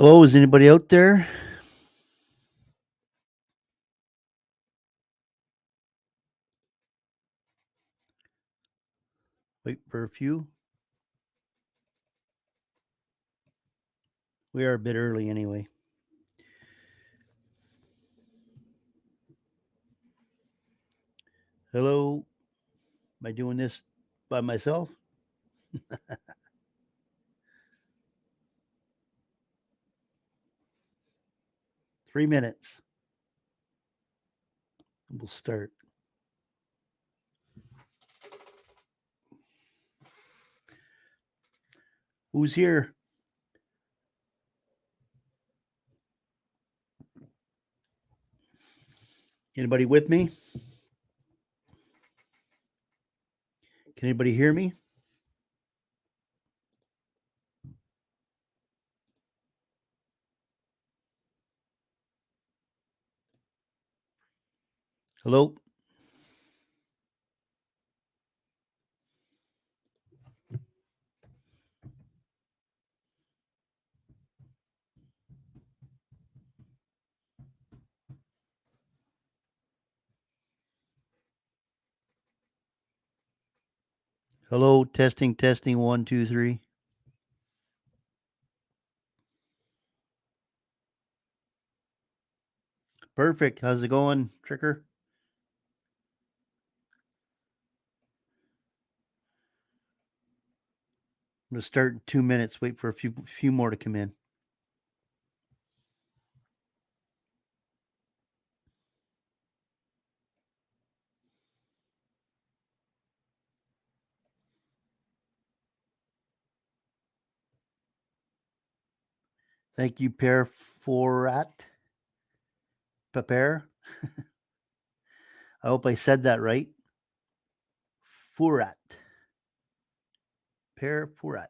Hello, is anybody out there? Wait for a few. We are a bit early anyway. Hello. Am I doing this by myself? 3 minutes. We'll start. Who's here? Anybody with me? Can anybody hear me? Hello? Hello, testing, 1, 2, 3. Perfect. How's it going, Tricker? I'm going to start in 2 minutes. Wait for a few more to come in. Thank you, Perforat. Prepare. I hope I said that right. Furat. Perforat.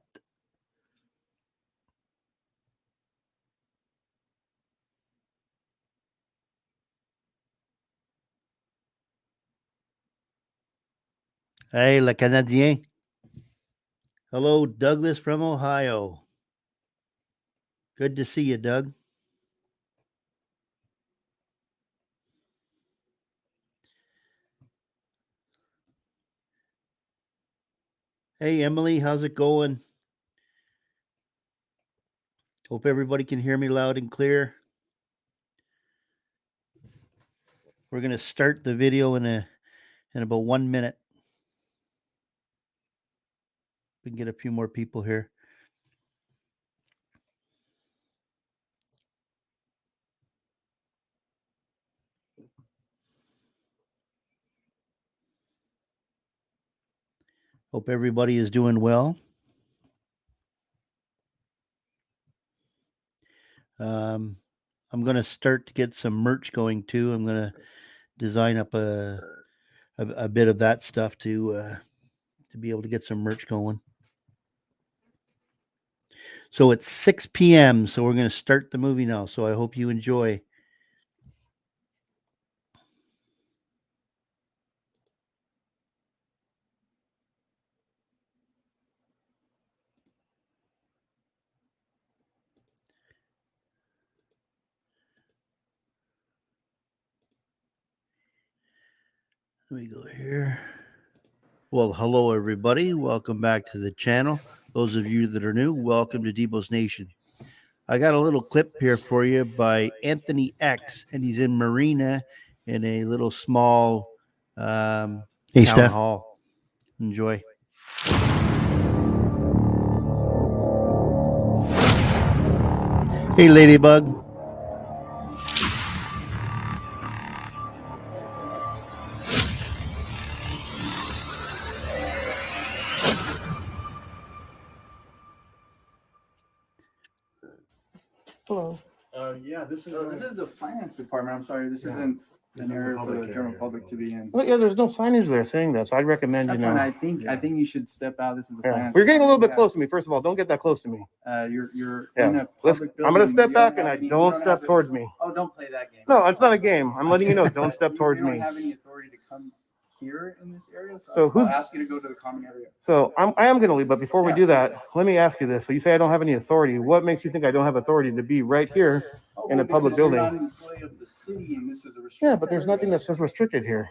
Hey, le Canadien. Hello, Douglas from Ohio. Good to see you, Doug. Hey, Emily, how's it going? Hope everybody can hear me loud and clear. We're going to start the video in about 1 minute. We can get a few more people here. Hope everybody is doing well. I'm going to start to get some merch going too. I'm going to design up a bit of that stuff to be able to get some merch going. So it's 6 p.m. So we're going to start the movie now. So I hope you enjoy. Let me go here. Well, hello, everybody. Welcome back to the channel. Those of you that are new, welcome to DeBos Nation. I got a little clip here for you by Anthony X, and he's in Marina in a little small town hall. Enjoy. Hey, Ladybug. Hello. Yeah, this is This is the finance department. I'm sorry, this isn't an area for the general public to be in. Well, yeah, there's no signage there saying that, so I'd recommend That's you fine. know. I think you should step out. This is the Yeah. finance. We're getting a little bit department. close to me. First of all, don't get that close to me. You're Yeah. in a Let's. public I'm gonna building. step You back have and I any- you don't have step any- towards me. Oh, don't play that game. No, it's not a game. I'm letting you know. Don't step towards You don't me. have any authority to come here in this area. So I'll who's- ask you to go to the common area. So I am going to leave, but before we Yeah, do that, please. let me ask you this. So you say I don't have any authority. What makes you think I don't have authority to be right here? Oh, In a well, public because you're building. not an employee of the city, and this is a restricted Yeah, but there's nothing area. that says restricted here.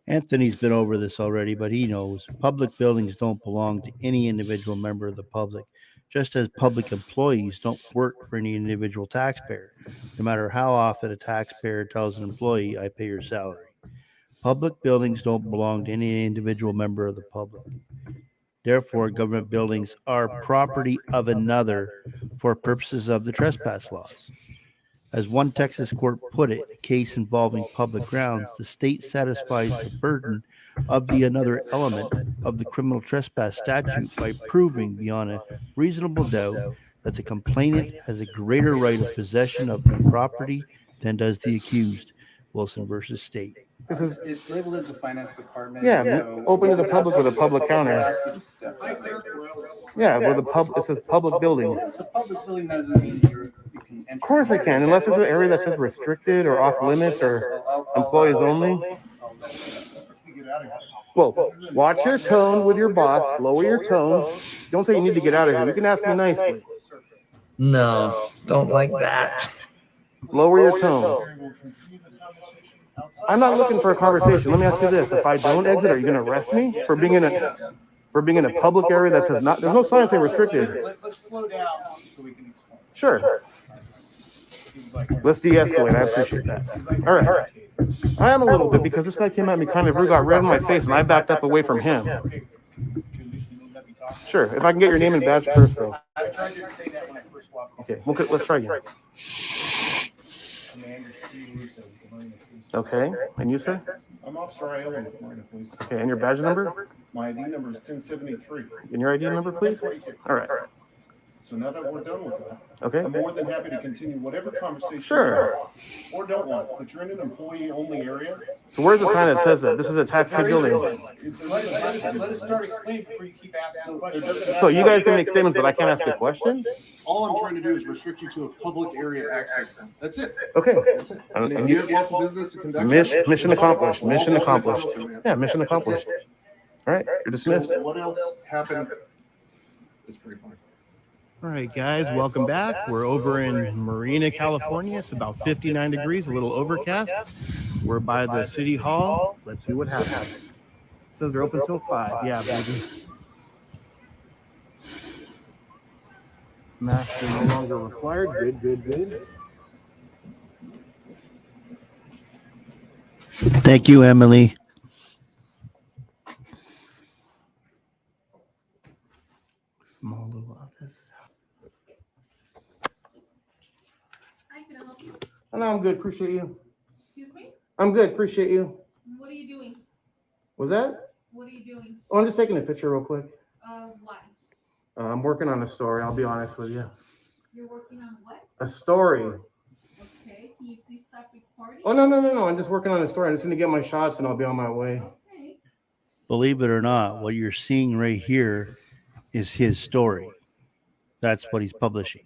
Anthony's been over this already, but he knows public buildings don't belong to any individual member of the public, just as public employees don't work for any individual taxpayer, no matter how often a taxpayer tells an employee, I pay your salary. Public buildings don't belong to any individual member of the public. Therefore, government buildings are property of another for purposes of the trespass laws. As one Texas court put it, a case involving public grounds, the state satisfies the burden of the another element of the criminal trespass statute by proving beyond a reasonable doubt that the complainant has a greater right of possession of the property than does the accused. Wilson versus State. This is It's labeled as a finance department. Yeah, so open to the we'll public with a ask you- public counter. we'll ask you to step back. yeah, with a pub. It says public building. Yeah, it's a public building, doesn't mean you can enter. Of course I can, unless there's an area that says restricted or off limits or employees only. Well, watch your tone with your boss. Lower your tone. Don't say you need to get out of here. You can ask me nicely. No, don't like that. Lower your tone. I'm not looking for a conversation. Let me ask you this: if I don't exit, are you going to arrest me for being in a public area that says not? There's no sign saying restricted. Let's slow down so we can explain. Sure. Let's de-escalate. I appreciate that. All right. I am a little bit because this guy came at me kind of rude, got red in my face, and I backed up away from him. Sure. If I can get your name and badge first, though. I tried to say that when I first walked in. Okay. Let's try again. Okay. And you, sir? I'm Officer Aiello with Marina Police. Okay. And your badge number? My ID number is 1073. And your ID number, please? All right. So now that we're done with that, Okay. I'm more than happy to continue whatever conversation. Sure. Or don't want, but you're in an employee-only area. So where's the sign that says that? This is a tax-free building. Let us start explaining before you keep asking questions. So you guys can make statements, but I can't ask a question? All I'm trying to do is restrict you to a public area access. That's it. Okay. That's it. And if you have lawful business to conduct. Mission accomplished. Mission All accomplished. business open, man. Yeah, mission accomplished. All right. You're dismissed. So what else happened? It's pretty funny. All right, guys, welcome back. We're over in Marina, California. It's about 59 degrees, a little overcast. We're by the city hall. Let's see what happens. It says they're open till 5. Yeah, baby. Mask no longer required. Good. Thank you, Emily. Small little office. Hi, can I help you? Oh, no, I'm good. Appreciate you. Excuse me? I'm good. Appreciate you. What are you doing? Was that? What are you doing? Oh, I'm just taking a picture real quick. Why? I'm working on a story. I'll be honest with you. You're working on what? A story. Okay, can you please stop recording? Oh, no. I'm just working on a story. I'm just going to get my shots and I'll be on my way. Okay. Believe it or not, what you're seeing right here is his story. That's what he's publishing.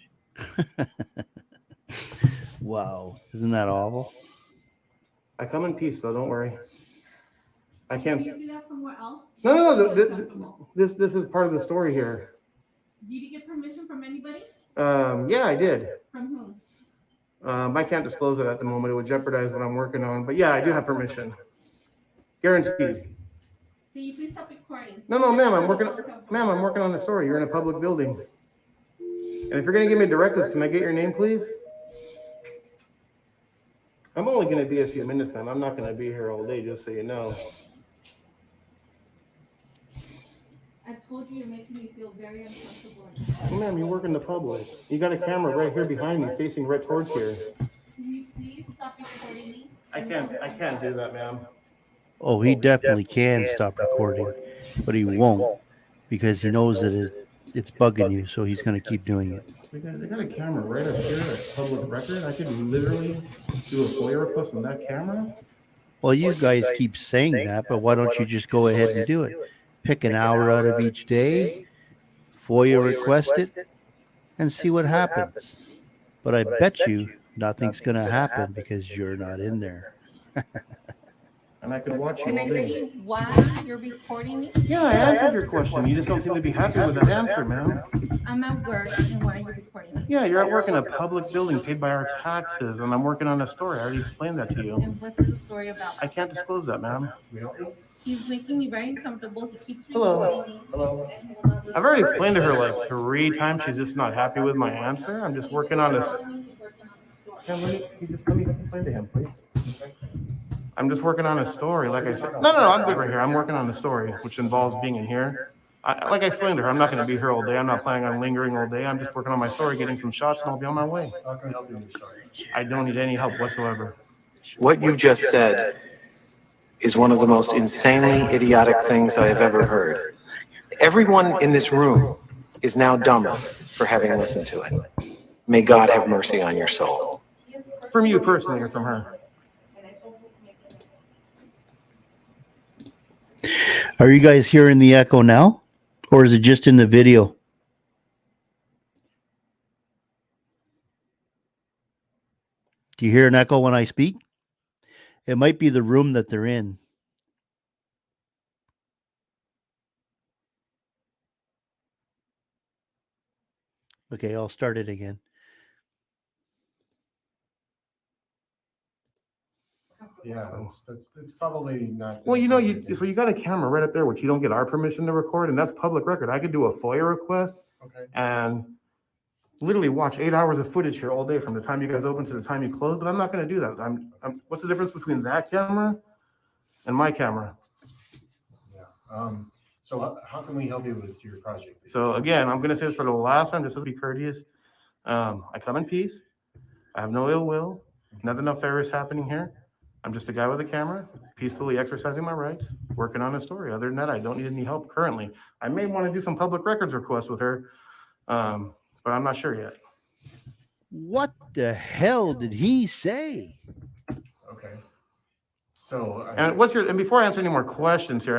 Wow. Isn't that awful? I come in peace, though. Don't worry. I can't. Can you do that somewhere else? No. This is part of the story here. Did you get permission from anybody? Yeah, I did. From whom? I can't disclose it at the moment. It would jeopardize what I'm working on. But yeah, I do have permission. Guaranteed. Can you please stop recording? No, ma'am. I'm working on the story. You're in a public building. And if you're gonna give me directives, can I get your name, please? I'm only gonna be a few minutes, ma'am. I'm not gonna be here all day, just so you know. I told you you're making me feel very uncomfortable. Well, ma'am, you work in the public. You got a camera right here behind me, facing right towards here. Can you please stop recording me? I can't do that, ma'am. Oh, he definitely can stop recording, but he won't because he knows that it's bugging you, so he's going to keep doing it. You guys, I got a camera right up here, that's public record. I could literally do a FOIA request on that camera. Well, you guys keep saying that, but why don't you just go ahead and do it? Pick an hour out of each day, FOIA request it, and see what happens. But I bet you nothing's going to happen because you're not in there. and I could watch you Can all I day. see why you're recording me? Yeah, I answered your question. You just don't seem to be happy with that answer, ma'am. I'm at work, and why are you recording me? Yeah, you're at work in a public building paid by our taxes, and I'm working on a story. I already explained that to you. And what's the story about? I can't disclose that, ma'am. He's making me very uncomfortable. He keeps Hello. recording me. Hello. I've already explained to her like 3 times. She's just not happy with my answer. I'm just working on this. Yeah, let me explain to him, please. I'm just working on a story, like I said. No, I'm good right here. I'm working on a story, which involves being in here. Like I explained to her, I'm not going to be here all day. I'm not planning on lingering all day. I'm just working on my story, getting some shots, and I'll be on my way. So how can I help you with your story? I don't need any help whatsoever. What you just said is one of the most insanely idiotic things I have ever heard. Everyone in this room is now dumber for having listened to it. May God have mercy on your soul. From you personally or from her? Are you guys hearing the echo now? Or is it just in the video? Do you hear an echo when I speak? It might be the room that they're in. Okay, I'll start it again. Yeah, that's probably not. Well, so you got a camera right up there, which you don't get our permission to record, and that's public record. I could do a FOIA request Okay. and literally watch 8 hours of footage here all day from the time you guys open to the time you close, but I'm not going to do that. What's the difference between that camera and my camera? Yeah. So how can we help you with your project? So again, I'm going to say this for the last time, just to be courteous. I come in peace. I have no ill will. Nothing nefarious happening here. I'm just a guy with a camera, peacefully exercising my rights, working on a story. Other than that, I don't need any help currently. I may want to do some public records requests with her, but I'm not sure yet. What the hell did he say? Okay. So And before I answer any more questions here,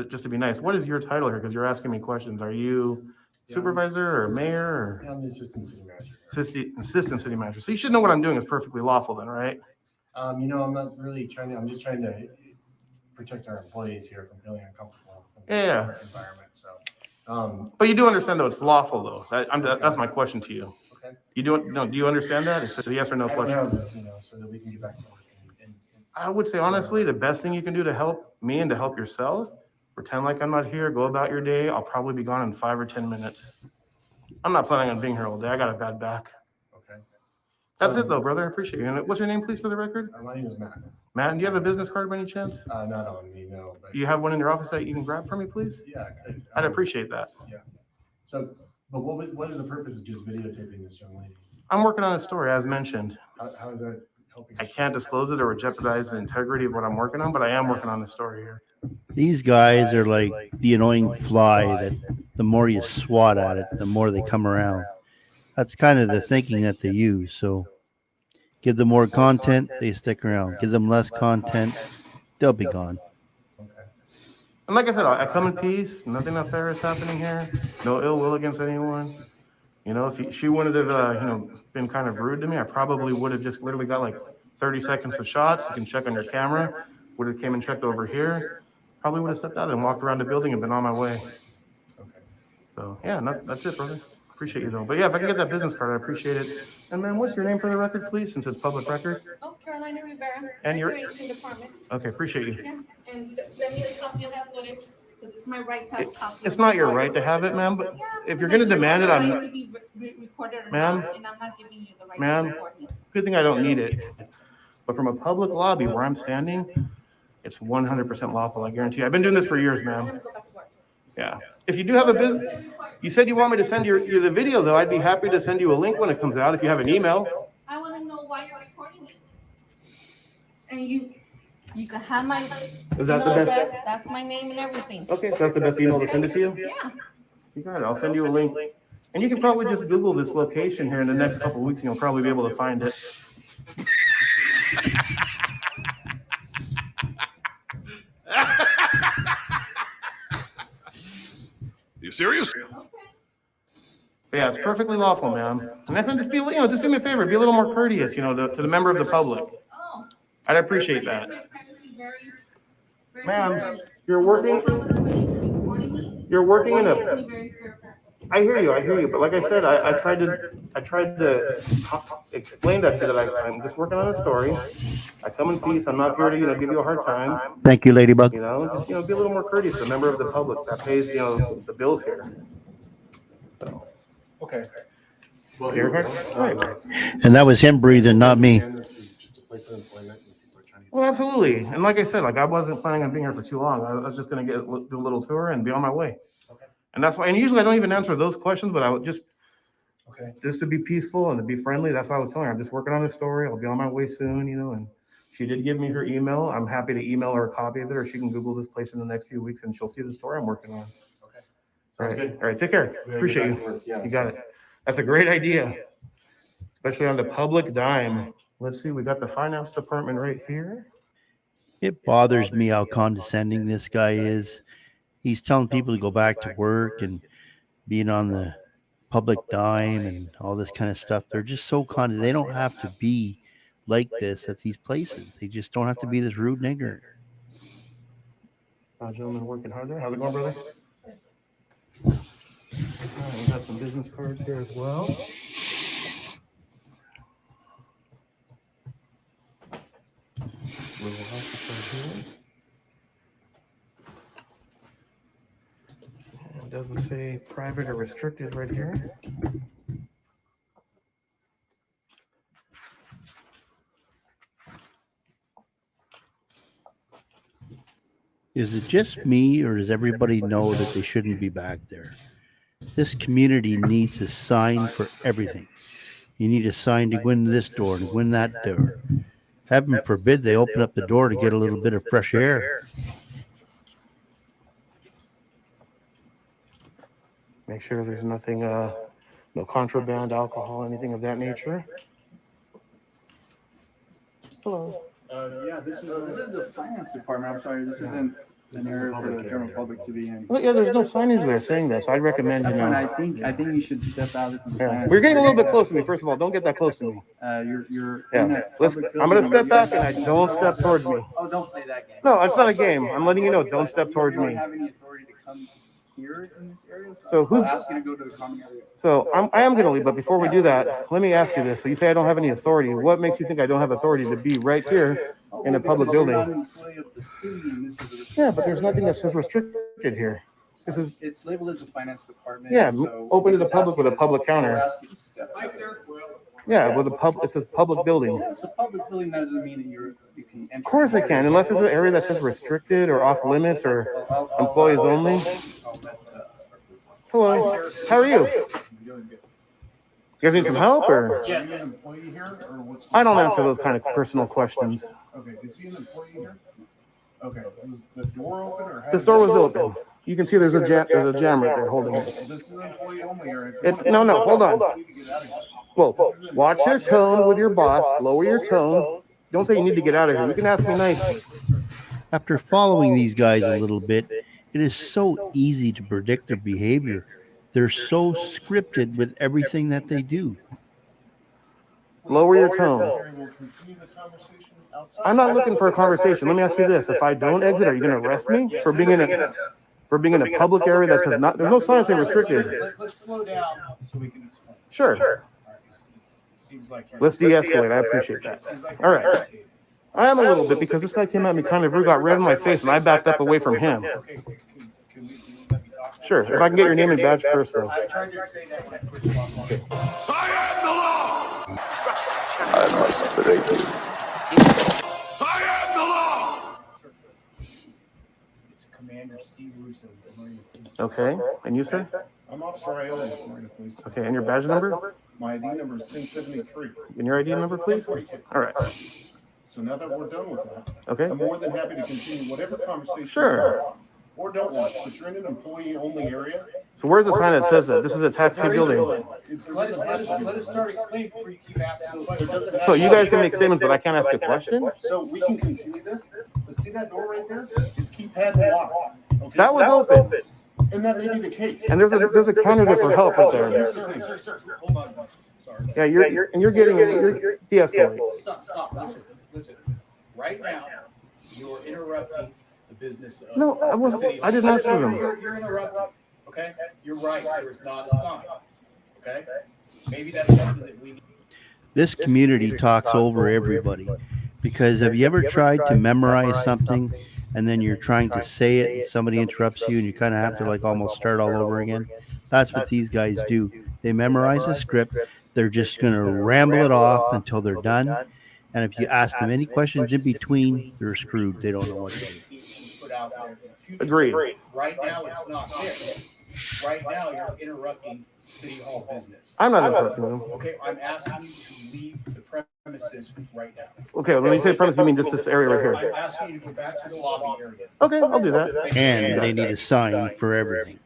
just to be nice, what is your title here? Because you're asking me questions. Are you supervisor or mayor or I'm the assistant city manager. assistant city manager? So you should know what I'm doing is perfectly lawful then, right? I'm not really I'm just trying to protect our employees here from feeling uncomfortable in the Yeah. current environment. So, But you do understand though it's lawful though. That's my question to you. okay. Do you understand that? It's a yes or no I don't question. have, so that we can get back to work. And I would say honestly, the best thing you can do to help me and to help yourself, pretend like I'm not here, go about your day. I'll probably be gone in 5 or 10 minutes. I'm not planning on being here all day. I got a bad back. okay. That's So, it though, brother. I appreciate you. And what's your name, please, for the record? My name is Matt. Matt, do you have a business card by any chance? Not on me, no. But Do you have one in your office that you can grab for me, please? yeah, I could. I'd appreciate that. So, but what is the purpose of just videotaping this young lady? I'm working on a story, as mentioned. How is that helping? I can't disclose it or jeopardize the integrity of what I'm working on, but I am working on the story here. These guys are like the annoying fly that the more you swat at it, the more they come around. That's kind of the thinking that they use. So give them more content, they stick around. Give them less content, they'll be gone. Okay. And like I said, I come in peace. Nothing nefarious happening here. No ill will against anyone. If she wouldn't have, been kind of rude to me, I probably would have just literally got like 30 seconds of shots. You can check on your camera. Would have came and checked over here. Probably would have stepped out and walked around the building and been on my way. Okay. So yeah, that's it, brother. Appreciate you though. But yeah, if I can get that business card, I appreciate it. And man, what's your name for the record, please, since it's public record? Oh, Carolina Rivera. And your- Recreation Department. Okay, appreciate you. Yeah, and send me a copy of that footage, because it's my right to have a copy. It's not your right to have it, ma'am, but if you're gonna demand it, I'm I'm, to be recorded or Ma'am? not, and I'm not giving you the right Ma'am? to record me. good thing I don't need it. But from a public lobby where I'm standing, it's 100% lawful, I guarantee you. I've been doing this for years, I'm ma'am. gonna go back to work. Yeah. If you do have a business, you said you want me to send you the video though. I'd be happy to send you a link when it comes out if you have an email. I wanna know why you're recording me. And you can have my Is that the email best? address, that's my name and everything. Okay, so that's the best email to send it to you? Yeah. You got it. I'll send you a link. And you can probably just Google this location here in the next couple of weeks and you'll probably be able to find it. You serious? But yeah, it's perfectly lawful, ma'am. And if just just do me a favor, be a little more courteous, to the member of the public. Oh. I'd appreciate that. My privacy very Ma'am, you're working in a, I hear you, but like I said, I tried to explain that to you, that I'm just working on a story. I come in peace. I'm not here to, give you a hard time. Thank you, Ladybug. Just, be a little more courteous, a member of the public that pays, the bills here. Okay. Well, You're here we okay? go. All right. And that was him breathing, not me. And this is just a place of employment and people are trying to. Well, absolutely. And like I said, I wasn't planning on being here for too long. I was just going to do a little tour and be on my way. Okay. And that's why, and usually I don't even answer those questions, but I would just Okay. to be peaceful and to be friendly. That's why I was telling her, I'm just working on a story. I'll be on my way soon, and she did give me her email. I'm happy to email her a copy of it, or she can Google this place in the next few weeks and she'll see the story I'm working on. Okay. All Sounds right. good. All right. Take care. Appreciate you. Yeah. You got it. That's a great idea, especially on the public dime. Let's see. We got the finance department right here. It bothers me how condescending this guy is. He's telling people to go back to work and being on the public dime and all this kind of stuff. They're just so they don't have to be like this at these places. They just don't have to be this rude and ignorant. Gentlemen working hard there. How's it going, brother? All right, we got some business cards here as well. Little house right here. It doesn't say private or restricted right here. Is it just me, or does everybody know that they shouldn't be back there? This community needs a sign for everything. You need a sign to go in this door and go in that door. Heaven forbid they open up the door to get a little bit of fresh air. Make sure there's nothing, no contraband, alcohol, anything of that nature. Hello. Yeah, this This is the finance department. I'm sorry, this isn't an area for the general public to be in. Well, yeah, there's no signage there saying this. I'd recommend, That's fine. I think you should step out. This is the Yeah. finance. We're getting a little bit department. close to me. First of all, don't get that close to me. You're. Yeah. in a Let's, public I'm going to building. step back and I don't step towards me. Oh, don't play that game. No, it's not a game. I'm letting you know, don't step towards You don't me. have any authority to come here in this area. So who's- I'll ask you to go to the common area. So I am going to leave, but before we do that, let me ask you this. So you say I don't have any authority. What makes you think I don't have authority to be right here in a public Because you're building? not an employee of the city, and this is a restricted- Yeah, but there's nothing that says restricted here. This is, It's labeled as a finance department. yeah, so open to the we'll public ask with you a public to- counter. we'll ask you to step out. yeah, with a it's a public building. Yeah, it's a public building. That doesn't mean that you can enter. Of course I can, unless it's an area that says restricted or off limits or employees only. Hello, how are you? You guys need some help or? Are you an employee here or what's? I don't answer those kind of personal questions. Okay, is he an employee here? Okay, was the door open or? This door was open. You can see there's a jam right there holding it. Well, this is employee only area. No, hold on. You need to get out of here. Whoa, watch your tone with your boss, lower your tone. Don't say you need to get out of here. You can ask me nice. After following these guys a little bit, it is so easy to predict their behavior. They're so scripted with everything that they do. Lower your tone. We'll continue the conversation outside. I'm not looking for a conversation. Let me ask you this. If I don't exit, are you going to arrest me for being in a public area that says not, there's no sign saying restricted. Let's slow down so we can explain. Sure. All right. Seems like. Let's de-escalate. I appreciate that. All right. I am a little bit because this guy came at me kind of rude, got red in my face, and I backed up away from him. Okay, can we let me talk? Sure. If I can get your name and badge first, though. I tried to say that when I first walked on. I am the law! I must break you. I am the law! It's Commander Steve Russo, the Marine Police. Okay. And you, sir? I'm Officer Iola, Marine Police. Okay. And your badge number? My ID number is 1073. And your ID number, please? 1042. All right. So now that we're done with that, Okay. I'm more than happy to continue whatever conversation. Sure. Or don't want, but you're in an employee-only area. So where's the sign that says that this is a tax-paid building? Let us start explaining before you keep asking questions. So you guys can make statements, but I can't ask a question? So we can continue this, but see that door right there? It's keypad and lock. Okay? That was open. And that may be the case. And there's a counter there for help right there. Sir, hold on. Sorry. Yeah, you're de-escalating. Stop. Listen. Right now, you are interrupting the business of. No, I didn't ask for them. You're interrupting, okay? You're right, there is not a sign, okay? Maybe that's something that we need. This community talks over everybody, because have you ever tried to memorize something and then you're trying to say it and somebody interrupts you and you kind of have to like almost start all over again? That's what these guys do. They memorize a script. They're just going to ramble it off until they're done. And if you ask them any questions in between, they're screwed. They don't know what to do. Put out there in the future. Agreed. Right now, it's not there. Right now, you're interrupting City Hall business. I'm not interrupting them. Okay, I'm asking you to leave the premises right now. Okay, when you say premise, you mean just this area right here? I'm asking you to go back to the lobby area. Okay, I'll do that. And they need a sign for everything.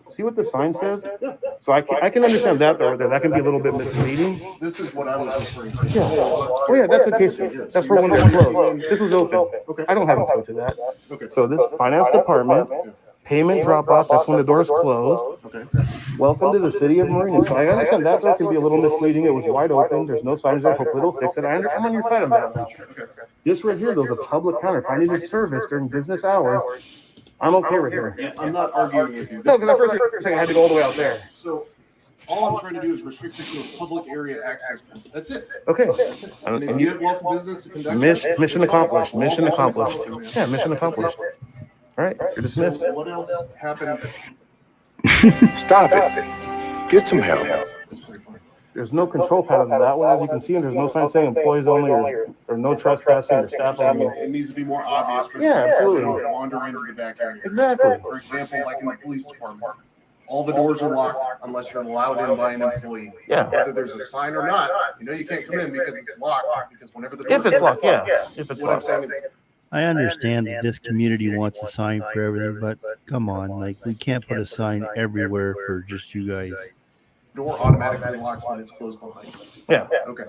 See what the sign says? So I can understand that, though, that can be a little bit misleading. This is what I was referring to. Yeah. Oh, yeah, that's the case. That's for one that closed. This was open. Okay. I don't have a clue to that. Okay. So this finance department, payment drop off, that's when the doors closed. Okay. Welcome to the city of Marina. So I understand that though can be a little misleading. It was wide open. There's no signs there. Hopefully it'll fix it. I'm on your side on that. This right here, there's a public counter. If I needed service during business hours, I'm okay with it. I'm not arguing with you. No, because the first thing I had to go all the way out there. So all I'm trying to do is restrict it to a public area access. That's it. Okay. That's it. And if you have local business to conduct. Mission accomplished. Mission accomplished. Yeah, mission accomplished. All right, you're dismissed. So what else happened? Stop it. Get some help. That's pretty funny. There's no control panel on that one, as you can see, and there's no sign saying employees only or no trespassing or staff only. It needs to be more obvious for Yeah, absolutely. people to wander into the back area. Exactly. For example, like in the police department, all the doors are locked unless you're allowed in by an employee. Yeah. Whether there's a sign or not, you know you can't come in because it's locked, because whenever the door. If it's locked, yeah. If it's What I'm locked. saying is, I understand that this community wants a sign for everything, but come on, like we can't put a sign everywhere for just you guys. door automatically locks when it's closed behind you. Yeah. Okay.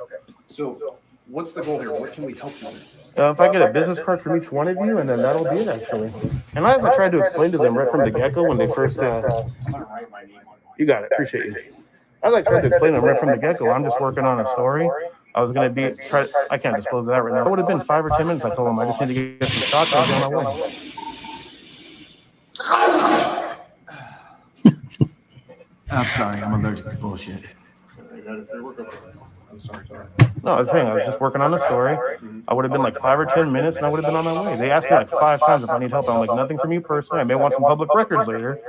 So what's the goal here? What can we help you with? If I get a business card from each one of you, and then that'll be it, actually. And I tried to explain to them right from the get-go when they first, you got it, appreciate you. As I tried to explain to them right from the get-go, I'm just working on a story. I was going to I can't disclose that right now. It would have been 5 or 10 minutes. I told them I just need to get some shots and I'll be on my way. I'm sorry, I'm allergic to bullshit. I'm sorry. No, I was saying, I was just working on a story. I would have been like 5 or 10 minutes and I would have been on my way. They asked me like 5 times if I need help. I'm like, nothing from you personally. I may want some public records later.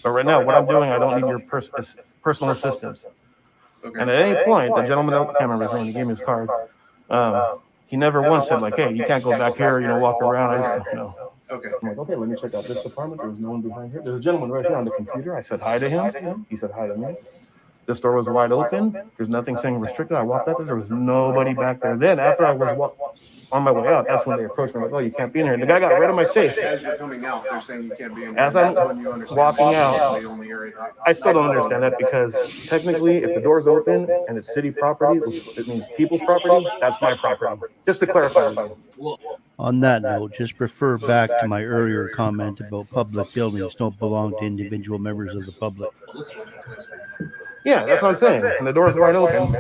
But right now, what I'm doing, I don't need your personal assistance. And at any point, the gentleman, I can't remember his name, he gave me his card. He never once said like, hey, you can't go back here, walk around. I just, no. Okay. I'm like, okay, let me check out this department. There's no one behind here. There's a gentleman right here on the computer. I said hi to him. He said hi to me. This door was wide open. There's nothing saying restricted. I walked up there. There was nobody back there. Then after I was on my way out, that's when they approached me. Like, oh, you can't be in here. And the guy got red on my face. As you're coming out, they're saying you can't be in here. As I'm That's when you understand walking out, the only area. I still don't understand that because technically, if the door's open and it's city property, which it means people's property, that's my property. Just to clarify. On that note, just refer back to my earlier comment about public buildings don't belong to individual members of the public. Yeah, that's what I'm saying. And the door's wide open.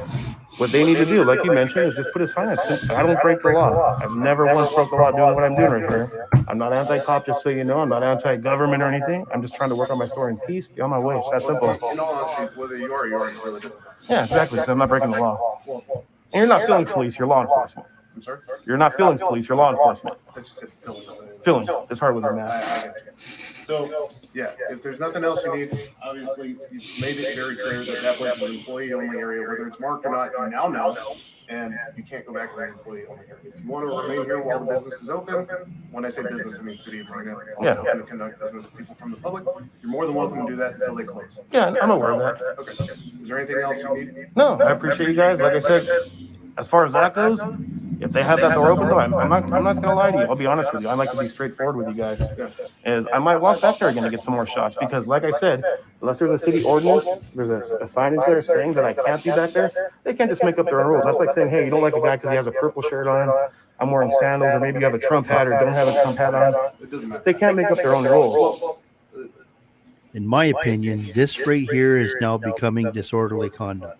What they need to do, like you mentioned, is just put a sign up. Since I don't break the law. I've never once broke the law doing what I'm doing right here. I'm not anti-cop, just so you know. I'm not anti-government or anything. I'm just trying to work on my story in peace. Be on my way. It's that simple. In all honesty, whether you are, it really doesn't matter. Yeah, exactly. Because I'm not breaking the law. And you're not feelings police, you're law enforcement. I'm sorry? You're not feelings police, you're law enforcement. That just says feelings. Feelings. It's hard with the I math. got you. So, yeah, if there's nothing else you need, obviously, you've made it very clear that that place is an employee-only area, whether it's marked or not, you now know, and you can't go back to that employee-only area. If you want to remain here while the business is open, when I say business, I mean city of Marina, also open to conduct business, people from the public, you're more than welcome to do that until they close. Yeah, I'm aware of that. Okay. Is there anything else you need? No, I appreciate you guys. Like I said, as far as that goes, if they have that door open, though, I'm not gonna lie to you. I'll be honest with you. I like to be straightforward with you guys. Is I might walk back there again to get some more shots because, like I said, unless there's a city ordinance, there's a signage there saying that I can't be back there. They can't just make up their own rules. That's like saying, hey, you don't like a guy because he has a purple shirt on. I'm wearing sandals, or maybe you have a Trump hat or don't have a Trump hat on. They can't make up their own rules. In my opinion, this right here is now becoming disorderly conduct.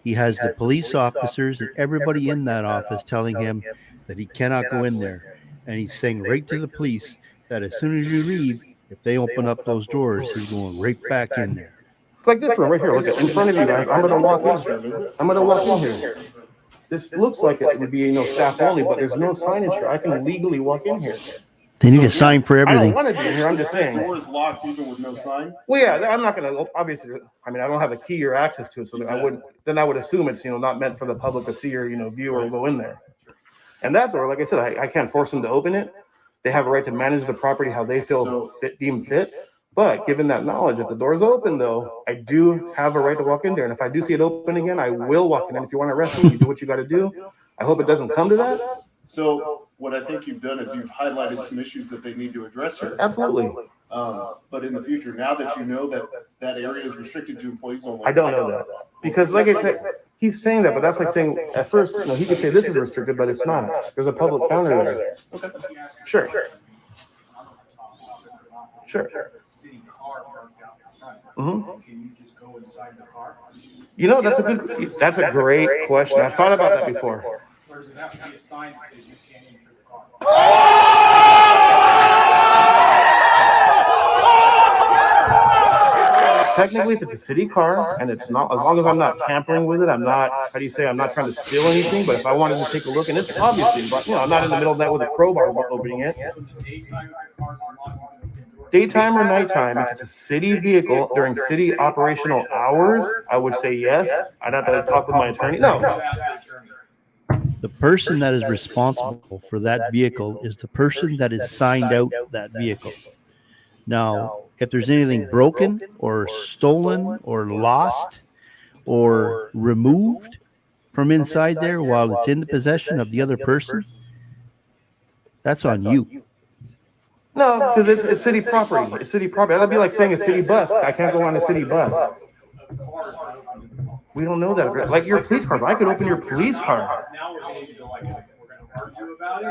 He has the police officers and everybody in that office telling him that he cannot go in there. And he's saying right to the police that as soon as you leave, if they open up those doors, he's going right back in there. Like this room right here, look in front of you guys. I'm gonna walk in. I'm gonna walk in here. This looks like it would be, you know, staff only, but there's no signage here. I can legally walk in here. They need a sign for I everything. don't want to be in here. I'm just saying. The door is locked even with no sign. Well, yeah, I'm not gonna obviously. I mean, I don't have a key or access to it, so I wouldn't. Then I would assume it's, you know, not meant for the public to see or, you know, view or go in there. And that door, like I said, I can't force them to open it. They have a right to manage the property how they feel deemed fit. But given that knowledge, if the door's open, though, I do have a right to walk in there. And if I do see it open again, I will walk in. And if you want to arrest me, you do what you got to do. I hope it doesn't come to that. So what I think you've done is you've highlighted some issues that they need to address here. Absolutely. But in the future, now that you know that that area is restricted to employees only. I don't know that. Because like I said, he's saying that, but that's like saying at first, you know, he could say this is restricted, but it's not. There's a public counter there. Okay. Sure. Sure. Mm-hmm. Can you just go inside the car? You know, that's a great question. I've thought about that before. Or does it have to be a sign that says you can't enter the car? Technically, if it's a city car and it's not, as long as I'm not tampering with it, I'm not, how do you say, I'm not trying to steal anything, but if I wanted to take a look, and it's obviously, but, you know, I'm not in the middle of that with a crowbar opening it. Daytime or nighttime, if it's a city vehicle during city operational hours, I would say yes. I'd have to talk with my attorney. No. The person that is responsible for that vehicle is the person that is signed out that vehicle. Now, if there's anything broken or stolen or lost or removed from inside there while it's in the possession of the other person, that's on you. No, because it's city property. It's city property. That'd be like saying a city bus. I can't go on a city bus. We don't know that. Like your police cars. I could open your police car.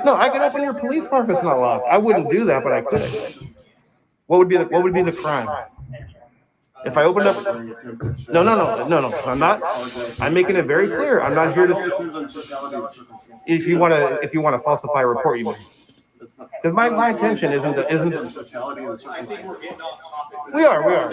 No, I could open your police car if it's not locked. I wouldn't do that, but I could. What would be the crime? If I opened up, no. I'm not. I'm making it very clear. I'm not here to. If you want to falsify a report, you may. Because my intention isn't. We are.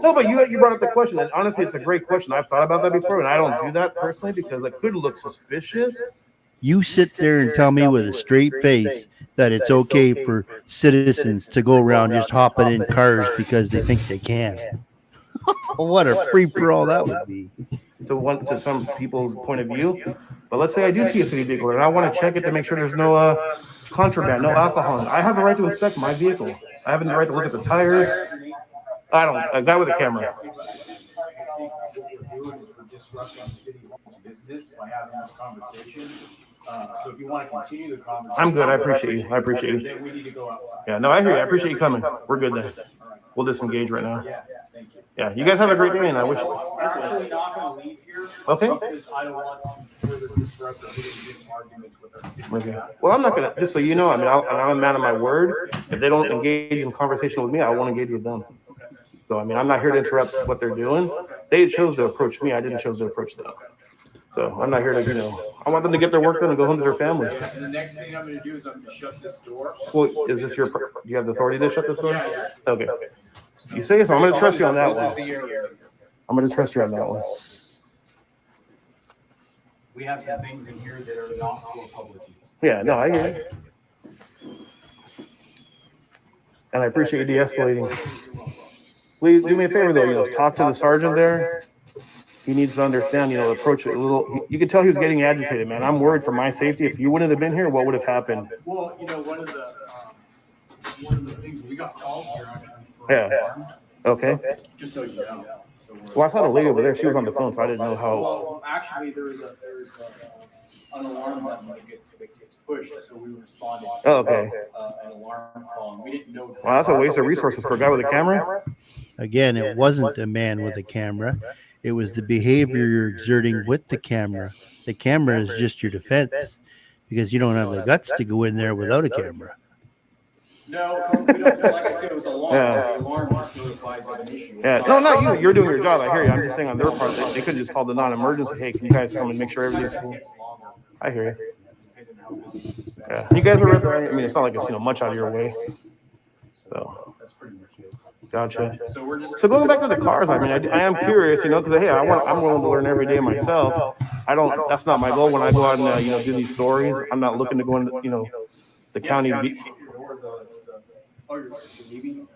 No, but you brought up the question, and honestly, it's a great question. I've thought about that before, and I don't do that personally because it could look suspicious. You sit there and tell me with a straight face that it's okay for citizens to go around just hopping in cars because they think they can. What a free for all that would be. To some people's point of view, but let's say I do see a city vehicle and I want to check it to make sure there's no contraband, no alcohol. I have a right to inspect my vehicle. I have the right to look at the tires. A guy with a camera. So if you want to continue the conversation, I'm good. I appreciate you. Then we need to go outside. Yeah, no, I hear you. I appreciate you coming. We're good then. We'll disengage right now. Yeah, thank you. Yeah, you guys have a great day, and I wish. We're actually not going to leave here. Okay. Because I don't want to further disrupt or get into arguments with our team. Well, I'm not gonna. Just so you know, I mean, I'm a man of my word. If they don't engage in conversation with me, I won't engage with them. So I mean, I'm not here to interrupt what they're doing. They chose to approach me. I didn't choose to approach them. So I'm not here to, I want them to get their work done and go home to their families. And the next thing I'm going to do is I'm going to shut this door. Well, is this do you have the authority to shut this door? Yeah. Okay. You say so. I'm going to trust you on that one. I'm going to trust you on that one. We have some things in here that are not for public use. Yeah, no, I hear you. And I appreciate you de-escalating. Please do me a favor though, talk to the sergeant there. He needs to understand, approach it a little. You could tell he was getting agitated, man. I'm worried for my safety. If you wouldn't have been here, what would have happened? Well, one of the things we got called here actually for Yeah. Okay. Just so you know. Well, I saw the lady over there. She was on the phone, so I didn't know how. Well, actually, there's an alarm that gets pushed, so we responded to okay. An alarm call, and we didn't know. Well, that's a waste of resources for a guy with a camera. Again, it wasn't a man with a camera. It was the behavior you're exerting with the camera. The camera is just your defense because you don't have the guts to go in there without a camera. No, we don't. Like I said, it was an alarm. Yeah. The alarm just notifies of an issue. Yeah, no, not you. You're doing your job. I hear you. I'm just saying on their part, they could have just called the non-emergency. Hey, can you guys come and make sure everything's cool? I hear you. Yeah, you guys are right there. I mean, it's not like it's much out of your way. So That's pretty much it. gotcha. So we're just. So going back to the cars, I mean, I am curious, because hey, I'm willing to learn every day myself. I don't. That's not my goal when I go out and do these stories. I'm not looking to go into the county. Oh, you're leaving?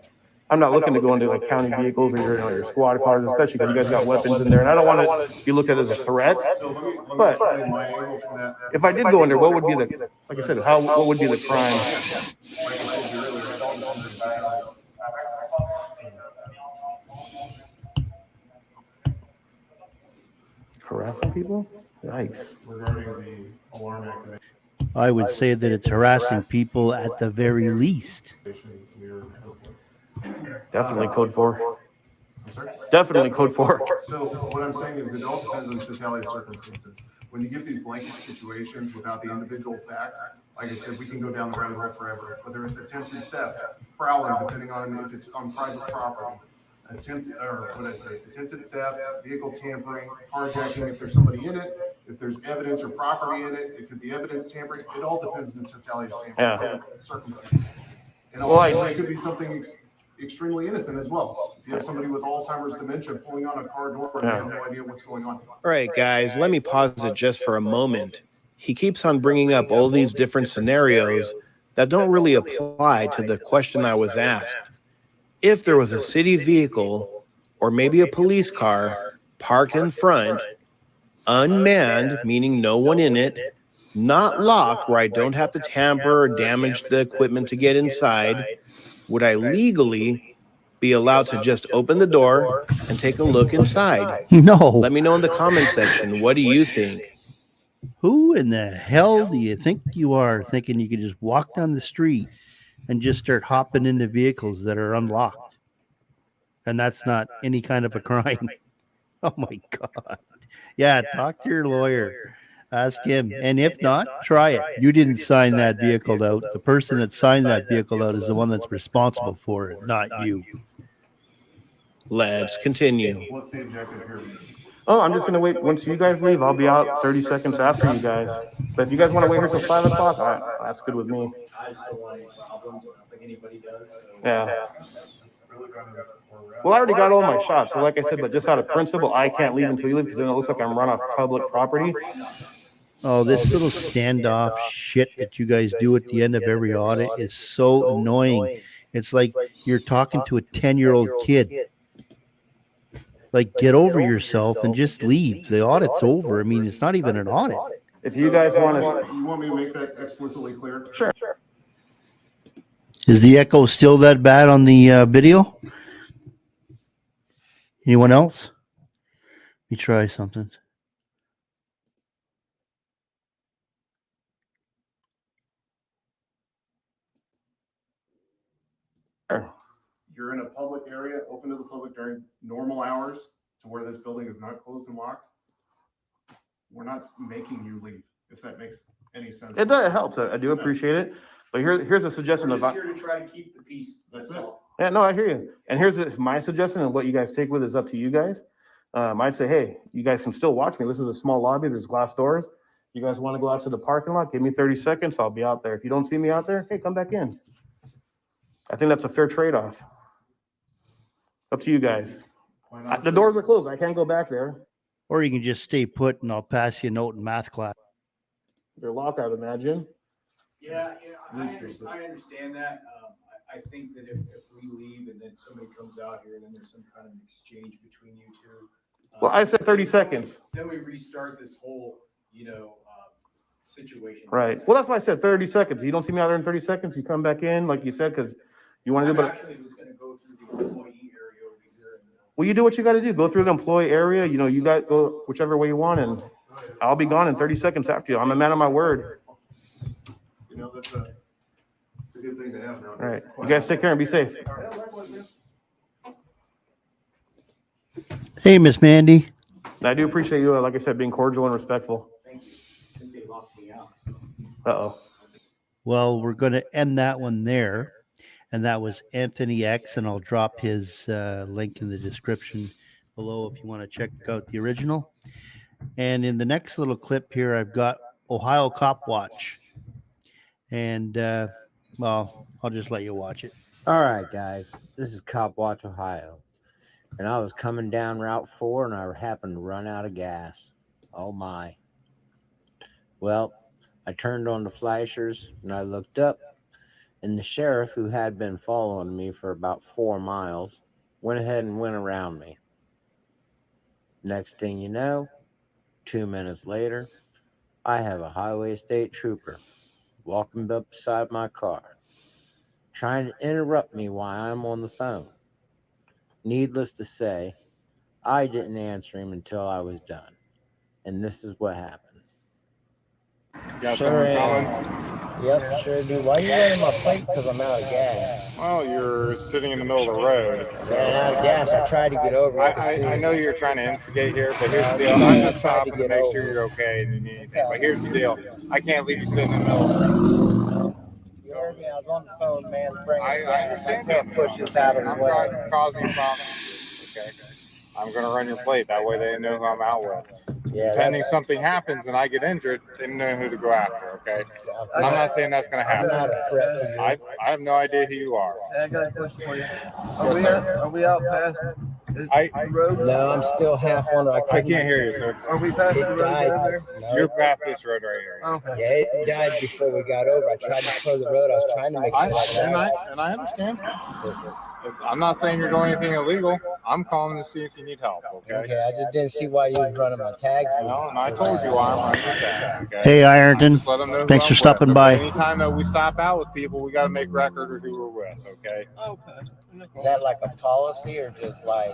I'm not looking to go into like county vehicles or your squad cars, especially because you guys got weapons in there, and I don't want to be looked at as a threat. So let me But tell you my angle from that. if I did go in there, what would be the, like I said, what would be the crime? Like I told you earlier, it all depends on the totality. Harassing people? Yikes. Regarding the alarm activation. I would say that it's harassing people at the very least. Definitely code 4. I'm sorry? Definitely code 4. So what I'm saying is it all depends on the totality of circumstances. When you give these blanket situations without the individual facts, like I said, we can go down the rabbit hole forever. Whether it's attempted theft, prowling, depending on if it's on private property, attempted theft, vehicle tampering, carjacking, if there's somebody in it, if there's evidence or property in it, it could be evidence tampering. It all depends on the totality of circumstances. And also, it could be something extremely innocent as well. If you have somebody with Alzheimer's dementia pulling on a car door and they have no idea what's going on. All right, guys, let me pause it just for a moment. He keeps on bringing up all these different scenarios that don't really apply to the question I was asked. If there was a city vehicle or maybe a police car parked in front, unmanned, meaning no one in it, not locked where I don't have to tamper or damage the equipment to get inside, would I legally be allowed to just open the door and take a look inside? No. Let me know in the comment section. What do you think? Who in the hell do you think you are thinking you can just walk down the street and just start hopping into vehicles that are unlocked? And that's not any kind of a crime. Oh my God. Yeah, talk to your lawyer. Ask him. And if not, try it. You didn't sign that vehicle out. The person that signed that vehicle out is the one that's responsible for it, not you. Let's continue. What's the objective here? Oh, I'm just going to wait. Once you guys leave, I'll be out 30 seconds after you guys. But if you guys want to wait here till 5 o'clock, that's good with me. I just don't want any problems. I don't think anybody does. So. Yeah. Well, I already got all my shots. So like I said, but just out of principle, I can't leave until you leave because then it looks like I'm run off public property. Oh, this little standoff shit that you guys do at the end of every audit is so annoying. It's like you're talking to a 10-year-old kid. Like, get over yourself and just leave. The audit's over. I mean, it's not even an audit. If you guys want to... You want me to make that explicitly clear? Sure. Is the echo still that bad on the video? Anyone else? Let me try something. You're in a public area, open to the public during normal hours to where this building is not closed and locked. We're not making you leave, if that makes any sense. It does. It helps. I do appreciate it. But here's a suggestion. We're just here to try to keep the peace. That's it. all. Yeah, no, I hear you. And here's my suggestion, and what you guys take with is up to you guys. I'd say, hey, you guys can still watch me. This is a small lobby. There's glass doors. You guys want to go out to the parking lot? Give me 30 seconds. I'll be out there. If you don't see me out there, hey, come back in. I think that's a fair trade-off. Up to you guys. The doors are closed. I can't go back there. Or you can just stay put and I'll pass you a note in math class. They're locked, I'd imagine. Yeah, I understand that. I think that if we leave and then somebody comes out here and then there's some kind of exchange between you two. Well, I said 30 seconds. Then we restart this whole, situation. Right. Well, that's why I said 30 seconds. You don't see me out there in 30 seconds. You come back in, like you said, because you want to do. But actually, was going to go through the employee area over here. Well, you do what you got to do. Go through the employee area. You got go whichever way you want, and I'll be gone in 30 seconds after you. I'm a man of my word. That's a good thing to have now. All right. You guys take care and be safe. Hey, Miss Mandy. I do appreciate you, like I said, being cordial and respectful. Thank you. I think they locked me out. So. Uh-oh. Well, we're going to end that one there. And that was Anthony X, and I'll drop his link in the description below if you want to check out the original. And in the next little clip here, I've got Ohio Cop Watch. And well, I'll just let you watch it. All right, guys. This is Cop Watch, Ohio. And I was coming down Route 4 and I happened to run out of gas. Oh, my. Well, I turned on the flashers and I looked up, and the sheriff, who had been following me for about 4 miles, went ahead and went around me. Next thing you know, 2 minutes later, I have a highway state trooper walking up beside my car, trying to interrupt me while I'm on the phone. Needless to say, I didn't answer him until I was done. And this is what happened. Got Sure someone am. coming? Yep, sure do. Why are you running my plate? Because I'm out of gas. Well, you're sitting in the middle of the road. So Man, out of gas. I tried to get over. I know you're trying to instigate here, but here's the deal. I'm just stopping to make sure you're okay and you need anything. But here's the deal. I can't leave you sitting in the middle of the road. You heard me. I was on the phone, man. Bringing I understand I can't push this out of the I'm way. trying to cause any problems. Okay. I'm going to run your plate. That way they know who I'm out with. Yeah, Depending something happens and I get injured, they know who to go after, okay? And I'm not saying that's going to happen. I'm not a threat to you. I have no idea who you are. I got a question for you. Yes, sir. Are we out past the road? No, I'm still half on it. I can't hear you, sir. Are we past the road died. over there? No. You're past this road right here. Okay. Yeah, it died before we got over. I tried to slow the road. I was trying to make it. And I understand. I'm not saying you're doing anything illegal. I'm calling to see if you need help, okay? Okay, I just didn't see why you was running my tag. No, and I told you why I'm running your tag, okay? Hey, Ironton. Just let them know who Thanks I'm for stopping with, by. okay? Anytime that we stop out with people, we got to make record of who we're with, okay? Okay. Is that like a policy or just like?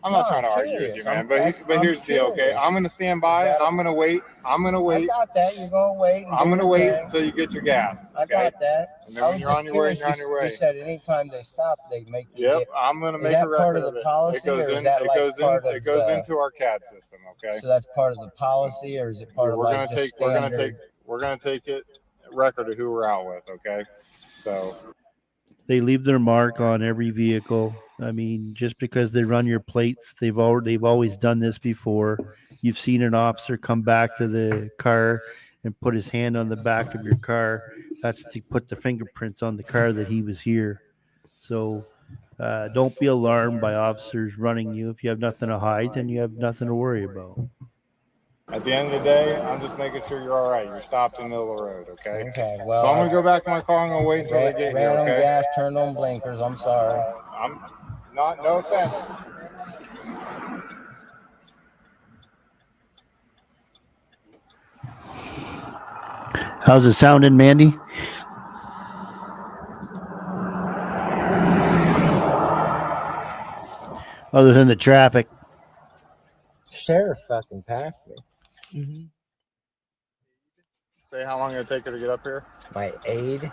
I'm not No, trying to I'm argue with curious. you, man. I'm But here's the deal, okay? curious. I'm gonna stand by and I'm gonna wait. I'm gonna I wait. got that. You're gonna wait. and I'm do gonna your wait thing. until you get your gas. I Okay. got that. And then when you're on your way, you're on your way. You said anytime they stop, they make you Yep, get. I'm gonna Is make that a part record of of the it. policy, It goes or is in. that It like goes part in. of It goes the- into our CAD system. Okay. So that's part of the policy, or is it part of like just standard? We're gonna take it record of who we're out with. Okay. So They leave their mark on every vehicle. I mean, just because they run your plates, they've always done this before. You've seen an officer come back to the car and put his hand on the back of your car. That's to put the fingerprints on the car that he was here. So don't be alarmed by officers running you. If you have nothing to hide, then you have nothing to worry about. at the end of the day, I'm just making sure you're all right. You're stopped in the middle of the road. Okay. Okay. Well, So I'm gonna go back to my car. I'm gonna wait until they get here. ran on Okay. gas, turned on blinkers. I'm sorry. I'm not. No offense. How's it sounding, Mandy? Other than the traffic. Sheriff fucking passed me. Mm-hmm. Say how long it'll take her to get up here. My aide.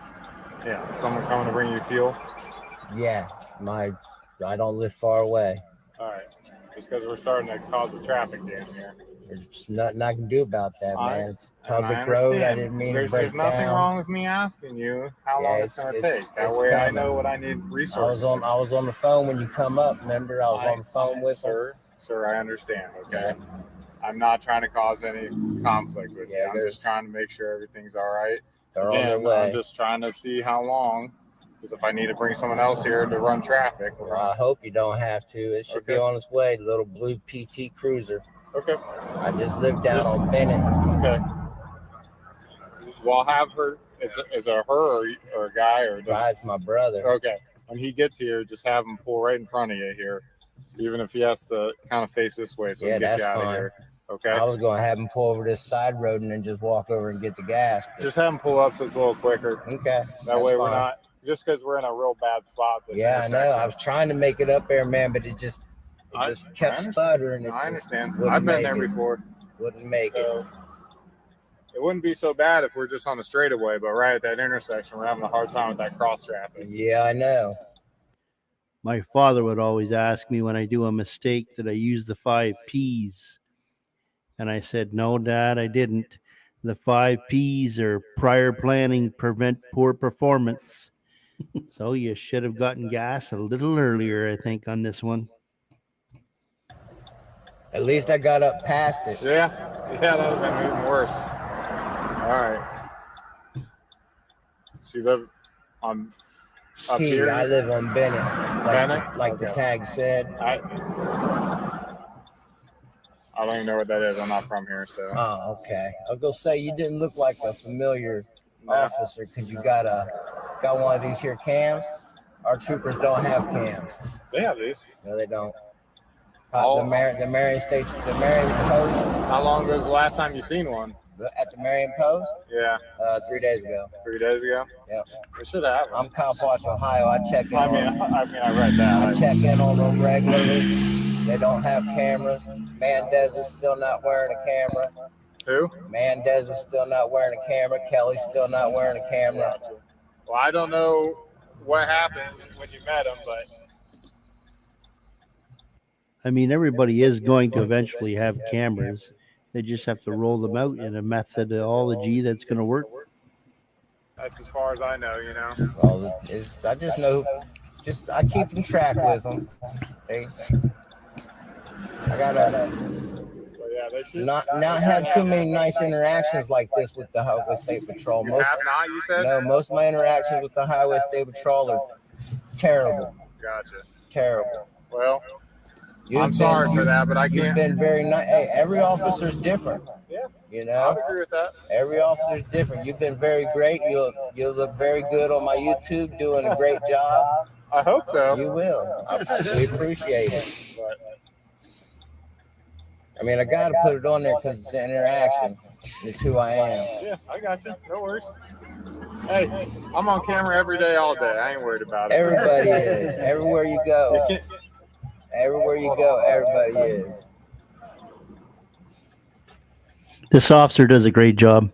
Yeah. Someone coming to bring you fuel. Yeah. I don't live far away. All right. Just because we're starting to cause a traffic jam here. There's nothing I can do about that, man. It's And public I road. I understand. didn't mean to break There's nothing down. wrong with me asking you how Yeah, long it's going to take. That it's way I coming. know what I need resources. I was on the phone when you come up. Remember, I was on the phone with Sir, I understand. Okay. I'm not trying to cause any conflict with you. I'm just trying to make sure everything's all right. They're on their way. I'm just trying to see how long. Because if I need to bring someone else here to run traffic, Well, I hope you don't have to. It should be on its way. The little blue PT Cruiser. Okay. I just live down on Bennett. Okay. Well, I'll have her. Is it her or a guy or? Drives my brother. Okay. When he gets here, just have him pull right in front of you here, even if he has to kind of face this way, so he Yeah, can get that's you out fine. of here. Okay. I was going to have him pull over this side road and then just walk over and get the gas. Just have him pull up so it's a little quicker. Okay. That way we're not just because we're in a real bad spot. Yeah, I know. I was trying to make it up there, man, but it just kept sputtering. I understand. Wouldn't I've been make there it. before. Wouldn't make it. It wouldn't be so bad if we're just on the straightaway, but right at that intersection, we're having a hard time with that cross traffic. Yeah, I know. My father would always ask me when I do a mistake that I use the 5 P's. And I said, no, Dad, I didn't. The 5 P's are prior planning, prevent poor performance. So you should have gotten gas a little earlier, I think, on this one. At least I got up past it. Yeah, that would have been even worse. All right. You live on up P, here? I live on Bennett. Bennett? Like the Okay. tag said. I don't even know what that is. I'm not from here, so. Oh, okay. I was gonna say you didn't look like a familiar No. officer because you got one of these here cams. Our troopers don't have cams. They have these. No, they don't. Oh. The Marion Station, the Marion Post. How long ago was the last time you seen one? At the Marion Post? Yeah. 3 days ago. 3 days ago? Yep. We should have. I'm Cowpatch, Ohio. I check in. I read that. I check in on them regularly. They don't have cameras. Mendez is still not wearing a camera. Who? Mendez is still not wearing a camera. Kelly's still not wearing a camera. Well, I don't know what happened when you met him, but I mean, everybody is going to eventually have cameras. They just have to roll them out in a methodology that's going to work. that's as far as I know, you know. Well, I just know, I keep in track with them. I gotta not have too many nice interactions like this with the Highway State Patrol. You have not, you said? No, most of my interactions with the Highway State Patrol are terrible. Gotcha. Terrible. Well, I'm sorry for that, but I can't. You've been very nice. Hey, every officer's different. Yeah. You know, I would agree with that. Every officer's different. You've been very great. You'll look very good on my YouTube, doing a great job. I hope so. You will. We appreciate it. I mean, I got to put it on there because it's an interaction. It's who I am. Yeah, I got you. No worries. Hey, I'm on camera every day, all day. I ain't worried about it. Everybody is. Everywhere you go. Everywhere you go, everybody is. This officer does a great job.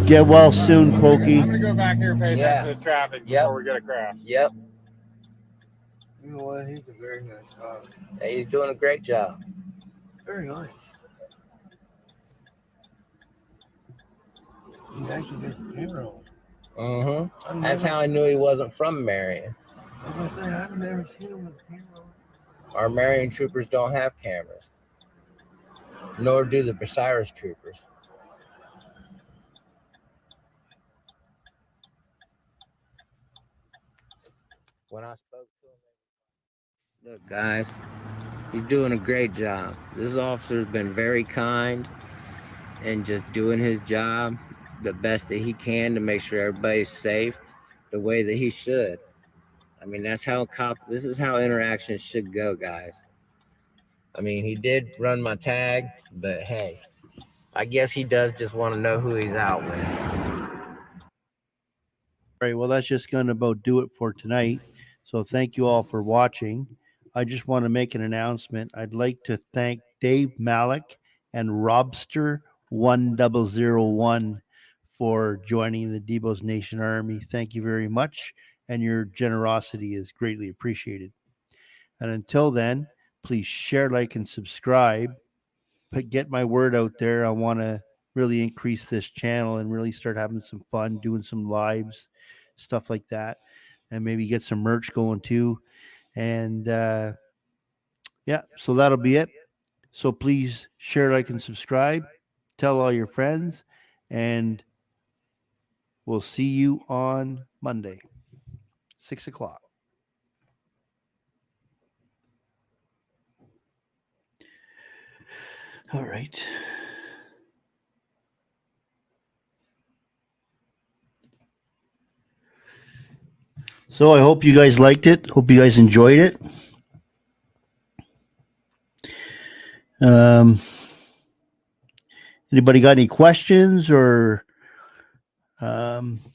Get well soon, Pokey. I'm going to go back here and pay attention to this traffic before we get a crash. Yep. You know what? He's a very nice guy. Hey, he's doing a great job. Very nice. He actually gets the camera on. Mm-hmm. That's how I knew he wasn't from Marion. I was going to say, I've never seen him with the camera on. Our Marion troopers don't have cameras. Nor do the Bucyrus troopers. When I spoke to him, look, guys, he's doing a great job. This officer's been very kind and just doing his job the best that he can to make sure everybody's safe the way that he should. I mean, this is how interactions should go, guys. I mean, he did run my tag, but hey, I guess he does just want to know who he's out with. All right, well, that's just going to about do it for tonight. So thank you all for watching. I just want to make an announcement. I'd like to thank Dave Malik and Robster1001 for joining the DeBos Nation Army. Thank you very much, and your generosity is greatly appreciated. And until then, please share, like, and subscribe. Get my word out there. I want to really increase this channel and really start having some fun, doing some lives, stuff like that, and maybe get some merch going too. And yeah, so that'll be it. So please share, like, and subscribe. Tell all your friends, and we'll see you on Monday, 6 o'clock. All right. So I hope you guys liked it. Hope you guys enjoyed it. Anybody got any questions or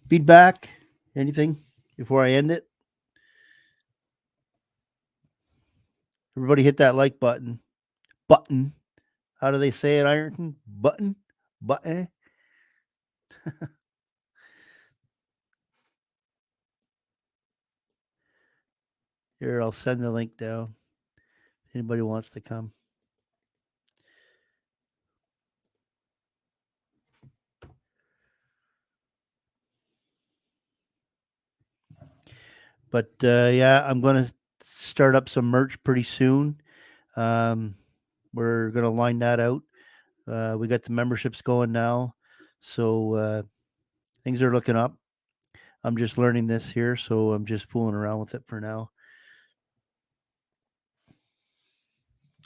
feedback? Anything before I end it? Everybody hit that like button. How do they say it, Ironton? Button? Here, I'll send the link down. Anybody wants to come. But yeah, I'm going to start up some merch pretty soon. We're going to line that out. We got the memberships going now. So things are looking up. I'm just learning this here, so I'm just fooling around with it for now.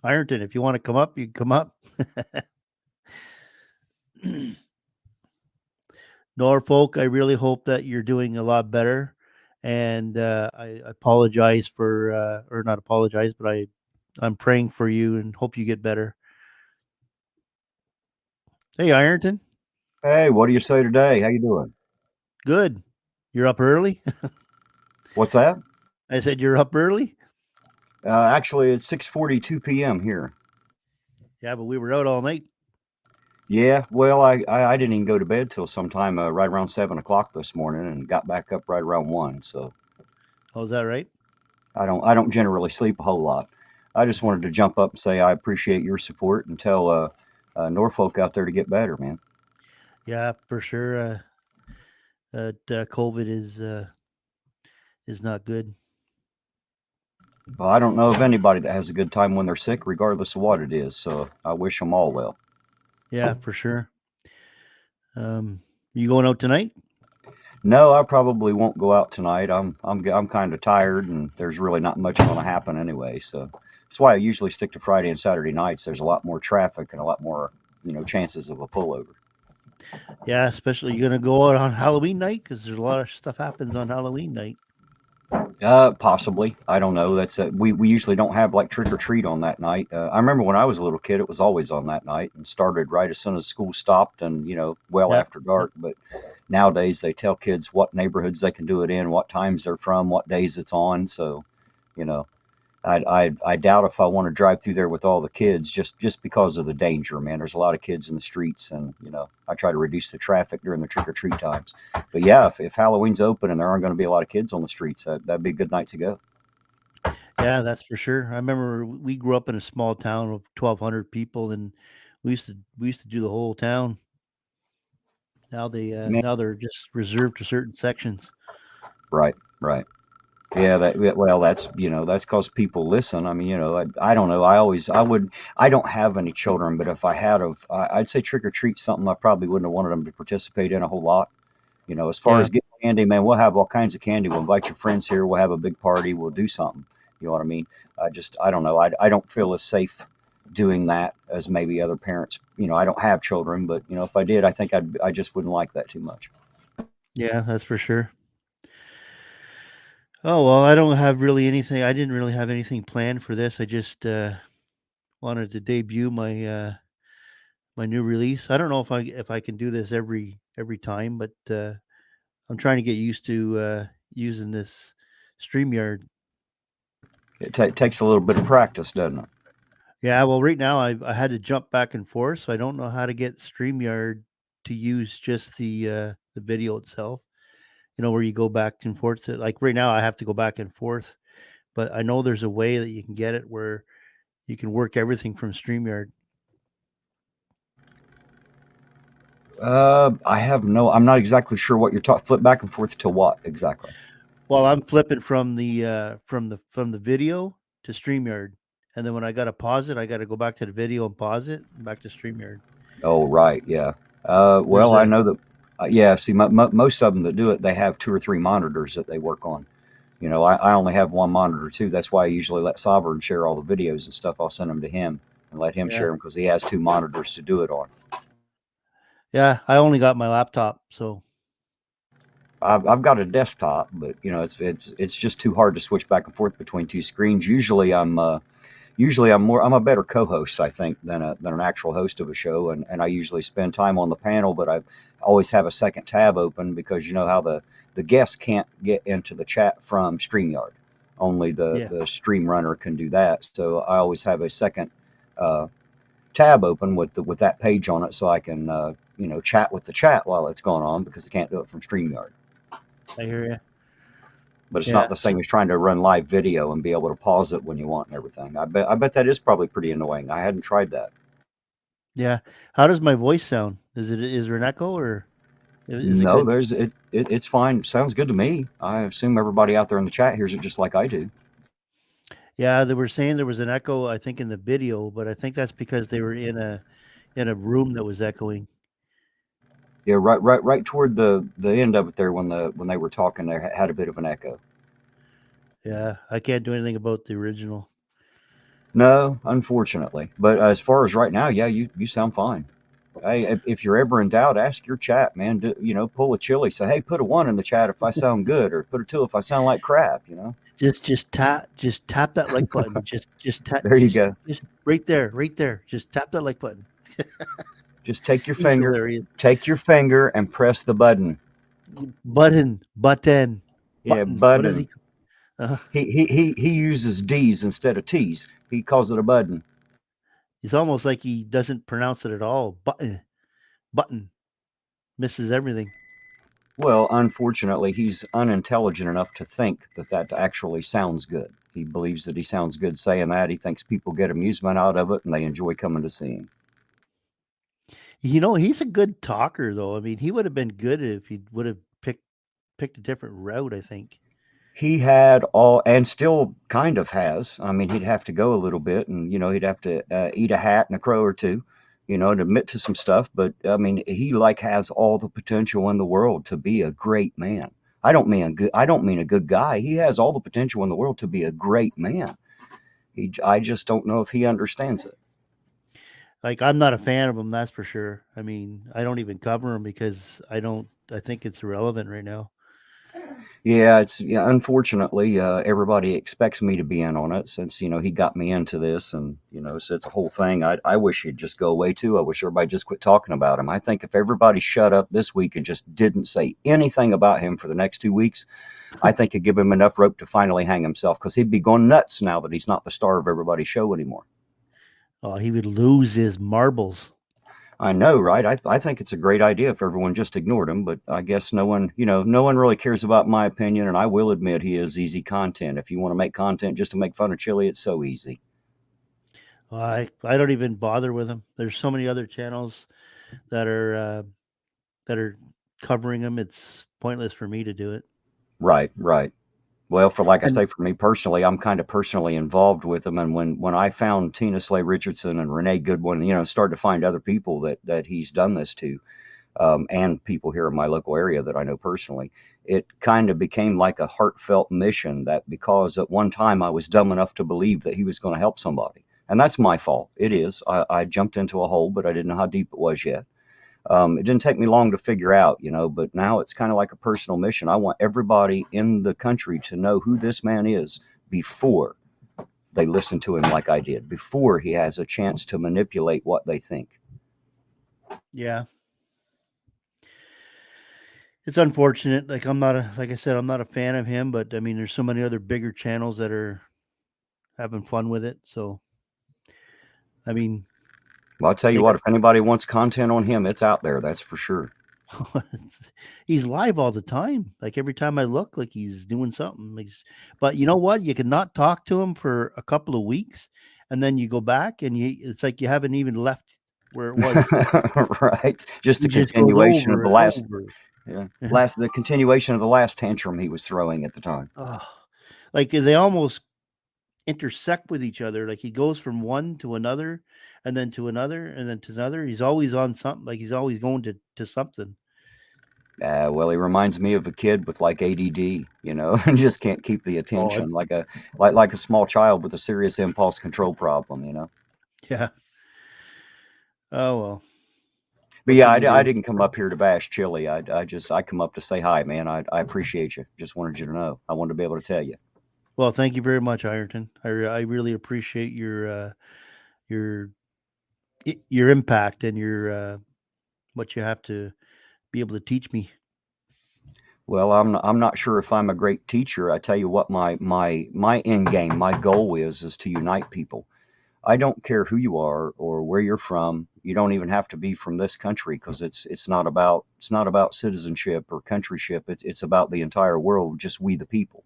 Ironton, if you want to come up, you can come up. Norfolk, I really hope that you're doing a lot better. And I apologize for, or not apologize, but I'm praying for you and hope you get better. Hey, Ironton. Hey, what do you say today? How you doing? Good. You're up early? What's that? I said you're up early? Actually, it's 6:42 p.m. here. Yeah, but we were out all night. Yeah, well, I didn't even go to bed till sometime right around 7 o'clock this morning, and got back up right around 1. So Oh, is that right? I don't generally sleep a whole lot. I just wanted to jump up and say I appreciate your support and tell Norfolk out there to get better, man. Yeah, for sure. COVID is not good. Well, I don't know of anybody that has a good time when they're sick, regardless of what it is. So I wish them all well. Yeah, for sure. You going out tonight? No, I probably won't go out tonight. I'm kind of tired, and there's really not much going to happen anyway. So that's why I usually stick to Friday and Saturday nights. There's a lot more traffic and a lot more, chances of a pullover. Yeah, especially you're gonna go out on Halloween night because there's a lot of stuff happens on Halloween night. Possibly. I don't know. We usually don't have like trick or treat on that night. I remember when I was a little kid, it was always on that night and started right as soon as school stopped and well Yep. after dark. But nowadays they tell kids what neighborhoods they can do it in, what times they're from, what days it's on. So, you know, I doubt if I want to drive through there with all the kids just because of the danger, man. There's a lot of kids in the streets, and I try to reduce the traffic during the trick or treat times. But yeah, if Halloween's open and there aren't going to be a lot of kids on the streets, that'd be a good night to go. Yeah, that's for sure. I remember we grew up in a small town of 1,200 people, and we used to do the whole town. Now Man, now they're just reserved to certain sections. right, right. Yeah, well, that's because people listen. I mean, I don't know. I don't have any children, but if I had I'd say trick or treat something I probably wouldn't have wanted them to participate in a whole lot. As far Yeah, as getting candy, man, we'll have all kinds of candy. We'll invite your friends here. We'll have a big party. We'll do something. You know what I mean? I don't know. I don't feel as safe doing that as maybe other parents. I don't have children, but if I did, I think I just wouldn't like that too much. yeah, that's for sure. Oh well, I don't have really anything. I didn't really have anything planned for this. I just wanted to debut my new release. I don't know if I can do this every time, but I'm trying to get used to using this StreamYard. It takes a little bit of practice, doesn't it? Yeah, well, right now I had to jump back and forth, so I don't know how to get StreamYard to use just the video itself. Where you go back and forth to, like right now I have to go back and forth, but I know there's a way that you can get it where you can work everything from StreamYard. I'm not exactly sure what you're talking. Flip back and forth to what exactly? Well, I'm flipping from the video to StreamYard, and then when I got to pause it, I got to go back to the video and pause it and back to StreamYard. Oh, right, yeah. There's Well, I know that. Yeah, see, most of them that do it, they have 2 or 3 monitors that they work on. I only have one monitor too. That's why I usually let Sovereign share all the videos and stuff. I'll send them to him and let him Yeah. share them because he has 2 monitors to do it on. Yeah, I only got my laptop, so I've got a desktop, but it's just too hard to switch back and forth between 2 screens. I'm a better co-host, I think, than an actual host of a show, and I usually spend time on the panel, but I always have a second tab open because you know how the guests can't get into the chat from StreamYard. Only the stream runner can do that. So I always have a second tab open with that page on it, so I can chat with the chat while it's going on because I can't do it from StreamYard. I hear you. But it's not the same as trying to run live video and be able to pause it when you want and everything. I bet that is probably pretty annoying. I hadn't tried that. Yeah. How does my voice sound? Is there an echo or is it No, good? it's fine. Sounds good to me. I assume everybody out there in the chat hears it just like I do. Yeah, they were saying there was an echo, I think, in the video, but I think that's because they were in a room that was echoing. Yeah, right toward the end of it there when they were talking, there had a bit of an echo. Yeah, I can't do anything about the original. No, unfortunately. But as far as right now, yeah, you sound fine. Hey, if you're ever in doubt, ask your chat, man. Pull a chili. Say, hey, put a 1 in the chat if I sound good, or put a 2 if I sound like crap. Just tap that like button. Just tap There you go. just right there. Just tap that like button. Just take your He's finger, hilarious. and press the button. Button. Yeah, Buttons. What is button. he? Uh, He uses D's instead of T's. He calls it a button. It's almost like he doesn't pronounce it at all. Button. Misses everything. Well, unfortunately, he's unintelligent enough to think that actually sounds good. He believes that he sounds good saying that. He thinks people get amusement out of it and they enjoy coming to see him. He's a good talker, though. I mean, he would have been good if he would have picked a different route, I think. He had all, and still kind of has. I mean, he'd have to go a little bit, and he'd have to eat a hat and a crow or two, to admit to some stuff. But I mean, he has all the potential in the world to be a great man. I don't mean a good guy. He has all the potential in the world to be a great man. I just don't know if he understands it. Like, I'm not a fan of him, that's for sure. I mean, I don't even cover him because I think it's irrelevant right now. Yeah, unfortunately, everybody expects me to be in on it since, he got me into this, and, so it's a whole thing. I wish he'd just go away too. I wish everybody just quit talking about him. I think if everybody shut up this week and just didn't say anything about him for the next 2 weeks, I think it'd give him enough rope to finally hang himself, because he'd be going nuts now that he's not the star of everybody's show anymore. Oh, he would lose his marbles. I know, right? I think it's a great idea if everyone just ignored him, but I guess no one really cares about my opinion, and I will admit he is easy content. If you want to make content just to make fun of Chili, it's so easy. I don't even bother with him. There's so many other channels that are covering him. It's pointless for me to do it. Right. Well, for me personally, I'm kind of personally involved with him. And when I found Tina Slay Richardson and Renee Goodwin, started to find other people that he's done this to, and people here in my local area that I know personally, it kind of became like a heartfelt mission, that because at one time I was dumb enough to believe that he was going to help somebody. And that's my fault. It is. I jumped into a hole, but I didn't know how deep it was yet. It didn't take me long to figure out, but now it's kind of like a personal mission. I want everybody in the country to know who this man is before they listen to him like I did, before he has a chance to manipulate what they think. Yeah. It's unfortunate. Like I said, I'm not a fan of him, but I mean, there's so many other bigger channels that are having fun with it. So, I mean, well, I'll tell you what, if anybody wants content on him, it's out there. That's for sure. He's live all the time. Like every time I look, like he's doing something. But you know what? You can not talk to him for a couple of weeks, and then you go back, and it's like you haven't even left where it was. Right. Just the continuation of the last. Yeah. The continuation of the last tantrum he was throwing at the time. Oh, like they almost intersect with each other. Like he goes from one to another, and then to another, and then to another. He's always on something. Like he's always going to something. Well, he reminds me of a kid with like ADD, and just can't keep the attention, like a small child with a serious impulse control problem, Yeah. Oh well. But yeah, I didn't come up here to bash Chili. I come up to say hi, man. I appreciate you. Just wanted you to know. I wanted to be able to tell you. Well, thank you very much, Ironton. I really appreciate your impact and your what you have to be able to teach me. Well, I'm not sure if I'm a great teacher. I tell you what, my end game, my goal is to unite people. I don't care who you are or where you're from. You don't even have to be from this country, because it's not about citizenship or countryship. It's about the entire world, just we the people.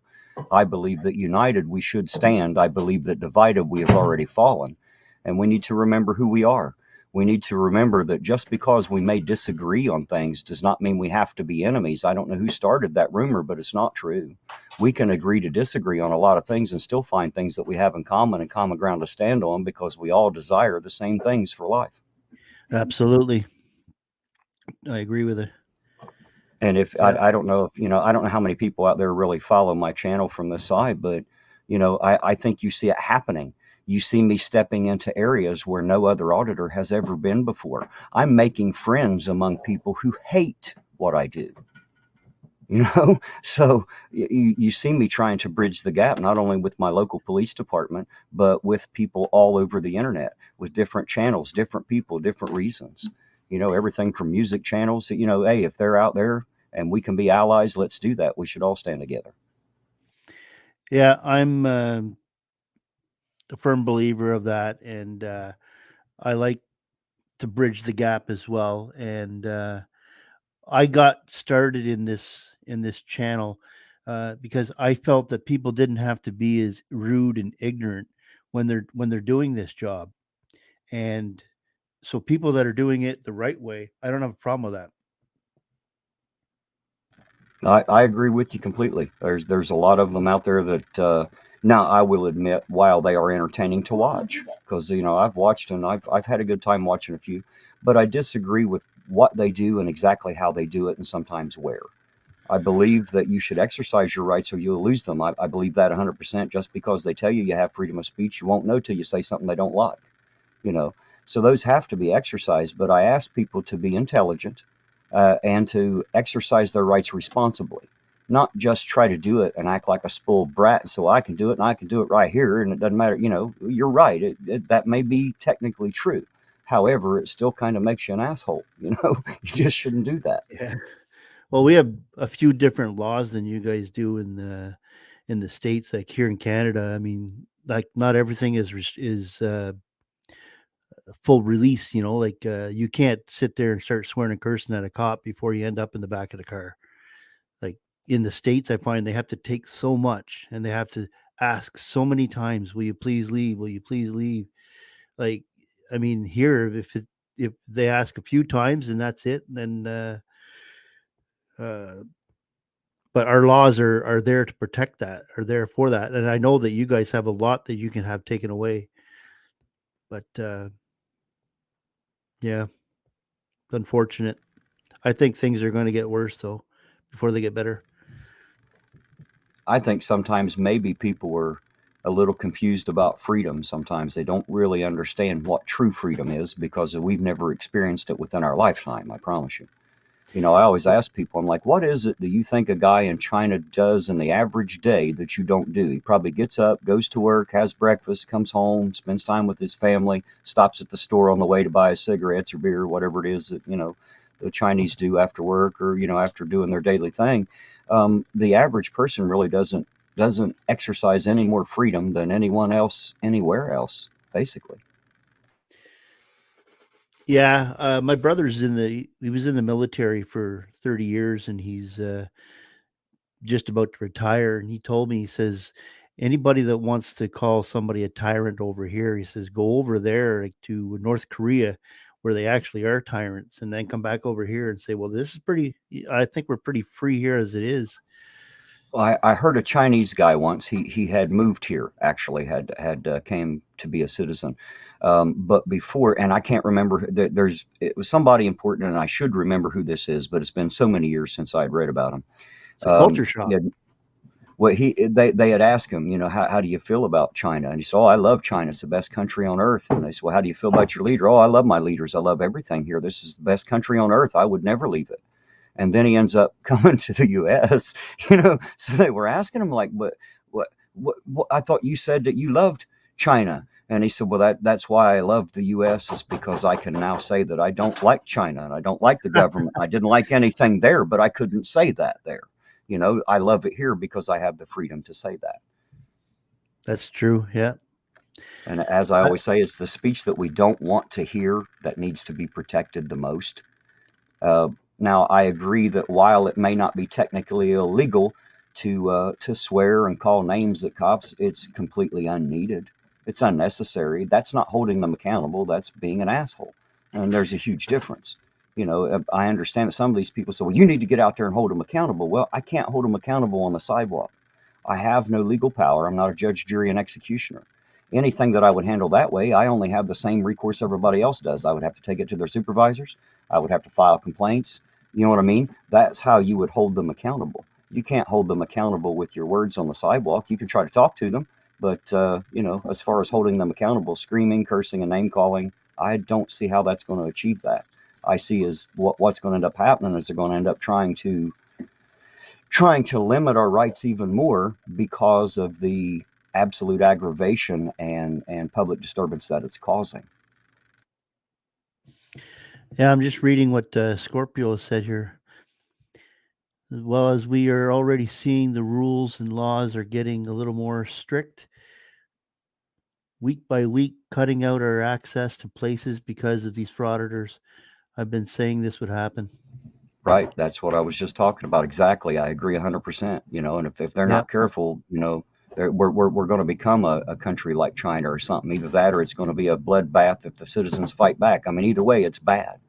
I believe that united we should stand. I believe that divided we have already fallen, and we need to remember who we are. We need to remember that just because we may disagree on things does not mean we have to be enemies. I don't know who started that rumor, but it's not true. We can agree to disagree on a lot of things and still find things that we have in common and common ground to stand on because we all desire the same things for life. Absolutely. I agree with it. And if Yeah. I don't know if, I don't know how many people out there really follow my channel from this side, but, I think you see it happening. You see me stepping into areas where no other auditor has ever been before. I'm making friends among people who hate what I do. So you see me trying to bridge the gap, not only with my local police department, but with people all over the internet, with different channels, different people, different reasons. Everything from music channels to, hey, if they're out there and we can be allies, let's do that. We should all stand together. Yeah, I'm a firm believer of that, and I like to bridge the gap as well. And I got started in this channel because I felt that people didn't have to be as rude and ignorant when they're doing this job, and so people that are doing it the right way, I don't have a problem with that. I agree with you completely. There's a lot of them out there that now I will admit, while they are entertaining to watch, because I've watched and I've had a good time watching a few, but I disagree with what they do and exactly how they do it, and sometimes where. I believe that you should exercise your rights or you'll lose them. I believe that 100%. Just because they tell you have freedom of speech, you won't know till you say something they don't like. you know. So those have to be exercised. But I ask people to be intelligent and to exercise their rights responsibly, not just try to do it and act like a spoiled brat. So I can do it and I can do it right here, and it doesn't matter. You're right. That may be technically true. However, it still kind of makes you an asshole. You just shouldn't do that. Yeah. Well, we have a few different laws than you guys do in the states. Like here in Canada, I mean, like not everything is full release. Like you can't sit there and start swearing and cursing at a cop before you end up in the back of the car. Like in the states, I find they have to take so much, and they have to ask so many times, "Will you please leave? Will you please leave?" Like, I mean, here, if they ask a few times and that's it, then uh, but our laws are there to protect that, are there for that. And I know that you guys have a lot that you can have taken away. But yeah, unfortunate. I think things are going to get worse though before they get better. I think sometimes maybe people are a little confused about freedom. Sometimes they don't really understand what true freedom is because we've never experienced it within our lifetime, I promise you. I always ask people, I'm like, what is it do you think a guy in China does in the average day that you don't do? He probably gets up, goes to work, has breakfast, comes home, spends time with his family, stops at the store on the way to buy cigarettes or beer, whatever it is that, the Chinese do after work or, after doing their daily thing. The average person really doesn't exercise any more freedom than anyone else anywhere else, basically. Yeah, my brother's he was in the military for 30 years, and he's just about to retire. And he told me, he says, anybody that wants to call somebody a tyrant over here, he says, go over there, like, to North Korea, where they actually are tyrants, and then come back over here and say, well, this is pretty, I think we're pretty free here as it is. I heard a Chinese guy once. He had moved here, actually had came to be a citizen, but before, and I can't remember. It was somebody important, and I should remember who this is, but it's been so many years since I had read about him. It's a culture shock. Yeah, well, they had asked him, how do you feel about China? And he said, oh, I love China. It's the best country on earth. And they said, well, how do you feel about your leader? Oh, I love my leaders. I love everything here. This is the best country on earth. I would never leave it. And then he ends up coming to the U.S. So they were asking him like, what? I thought you said that you loved China. And he said, well, that's why I love the U.S. is because I can now say that I don't like China and I don't like the government. I didn't like anything there, but I couldn't say that there. I love it here because I have the freedom to say that. That's true. Yeah. And as I always say, it's the speech that we don't want to hear that needs to be protected the most. Now, I agree that while it may not be technically illegal to swear and call names at cops, it's completely unneeded. It's unnecessary. That's not holding them accountable. That's being an asshole. And there's a huge difference. I understand that some of these people say, well, you need to get out there and hold them accountable. Well, I can't hold them accountable on the sidewalk. I have no legal power. I'm not a judge, jury, and executioner. Anything that I would handle that way, I only have the same recourse everybody else does. I would have to take it to their supervisors. I would have to file complaints. You know what I mean? That's how you would hold them accountable. You can't hold them accountable with your words on the sidewalk. You can try to talk to them, but as far as holding them accountable, screaming, cursing, and name calling, I don't see how that's going to achieve that. I see is what's going to end up happening is they're going to end up trying to limit our rights even more because of the absolute aggravation and public disturbance that it's causing. Yeah, I'm just reading what Scorpio said here. As well as we are already seeing the rules and laws are getting a little more strict week by week, cutting out our access to places because of these frauditors. I've been saying this would happen. Right. That's what I was just talking about. Exactly. I agree 100%. And if they're not careful, we're going to become a country like China or something. Either that or it's going to be a bloodbath if the citizens fight back. I mean, either way, it's bad.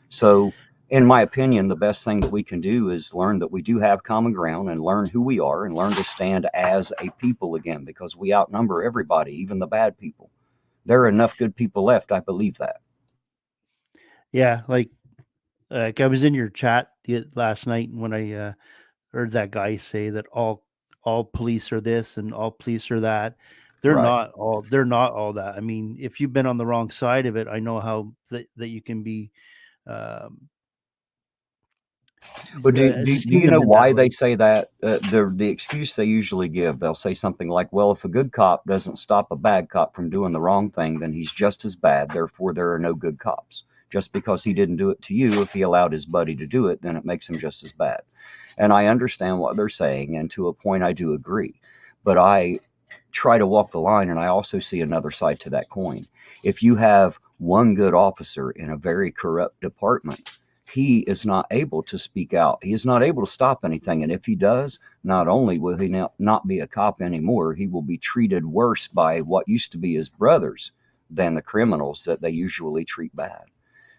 So, in my opinion, the best thing that we can do is learn that we do have common ground and learn who we are and learn to stand as a people again, because we outnumber everybody, even the bad people. There are enough good people left. I believe that. Yeah, like I was in your chat last night when I heard that guy say that all police are this and all police are that. They're Right. not all. They're not all that. I mean, if you've been on the wrong side of it, I know how that you can be. But do Seeing you them know in that why they light. say that? The excuse they usually give, they'll say something like, well, if a good cop doesn't stop a bad cop from doing the wrong thing, then he's just as bad. Therefore, there are no good cops. Just because he didn't do it to you, if he allowed his buddy to do it, then it makes him just as bad. And I understand what they're saying, and to a point, I do agree. But I try to walk the line, and I also see another side to that coin. If you have one good officer in a very corrupt department, he is not able to speak out. He is not able to stop anything. And if he does, not only will he not be a cop anymore, he will be treated worse by what used to be his brothers than the criminals that they usually treat bad.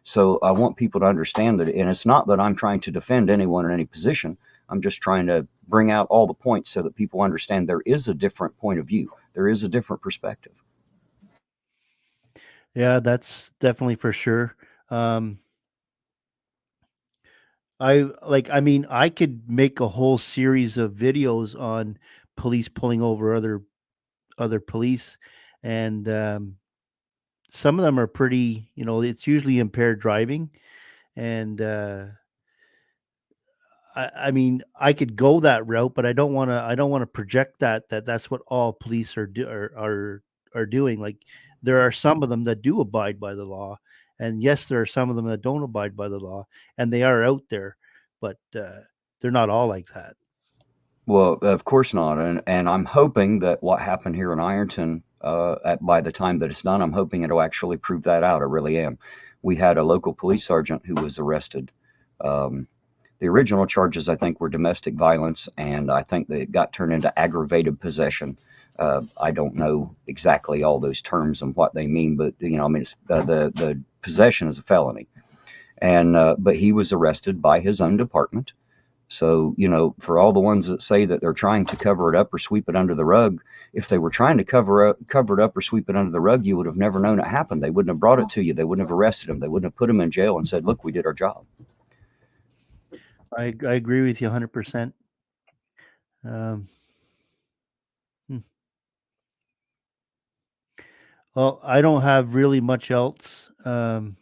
So I want people to understand that, and it's not that I'm trying to defend anyone in any position. I'm just trying to bring out all the points so that people understand there is a different point of view. There is a different perspective. Yeah, that's definitely for sure. I mean, I could make a whole series of videos on police pulling over other police, and some of them are pretty. It's usually impaired driving, and I mean, I could go that route, but I don't want to. I don't want to project that's what all police are doing. Like, there are some of them that do abide by the law, and yes, there are some of them that don't abide by the law, and they are out there, but they're not all like that. Well, of course not. And I'm hoping that what happened here in Ironton, by the time that it's done, I'm hoping it'll actually prove that out. I really am. We had a local police sergeant who was arrested. The original charges, I think, were domestic violence, and I think they got turned into aggravated possession. I don't know exactly all those terms and what they mean, but I mean, it's, the possession is a felony, and but he was arrested by his own department. So for all the ones that say that they're trying to cover it up or sweep it under the rug, if they were trying to cover it up or sweep it under the rug, you would have never known it happened. They wouldn't have brought it to you. They wouldn't have arrested him. They wouldn't have put him in jail and said, "Look, we did our job." I agree with you 100%. Um, hmm. Well, I don't have really much else on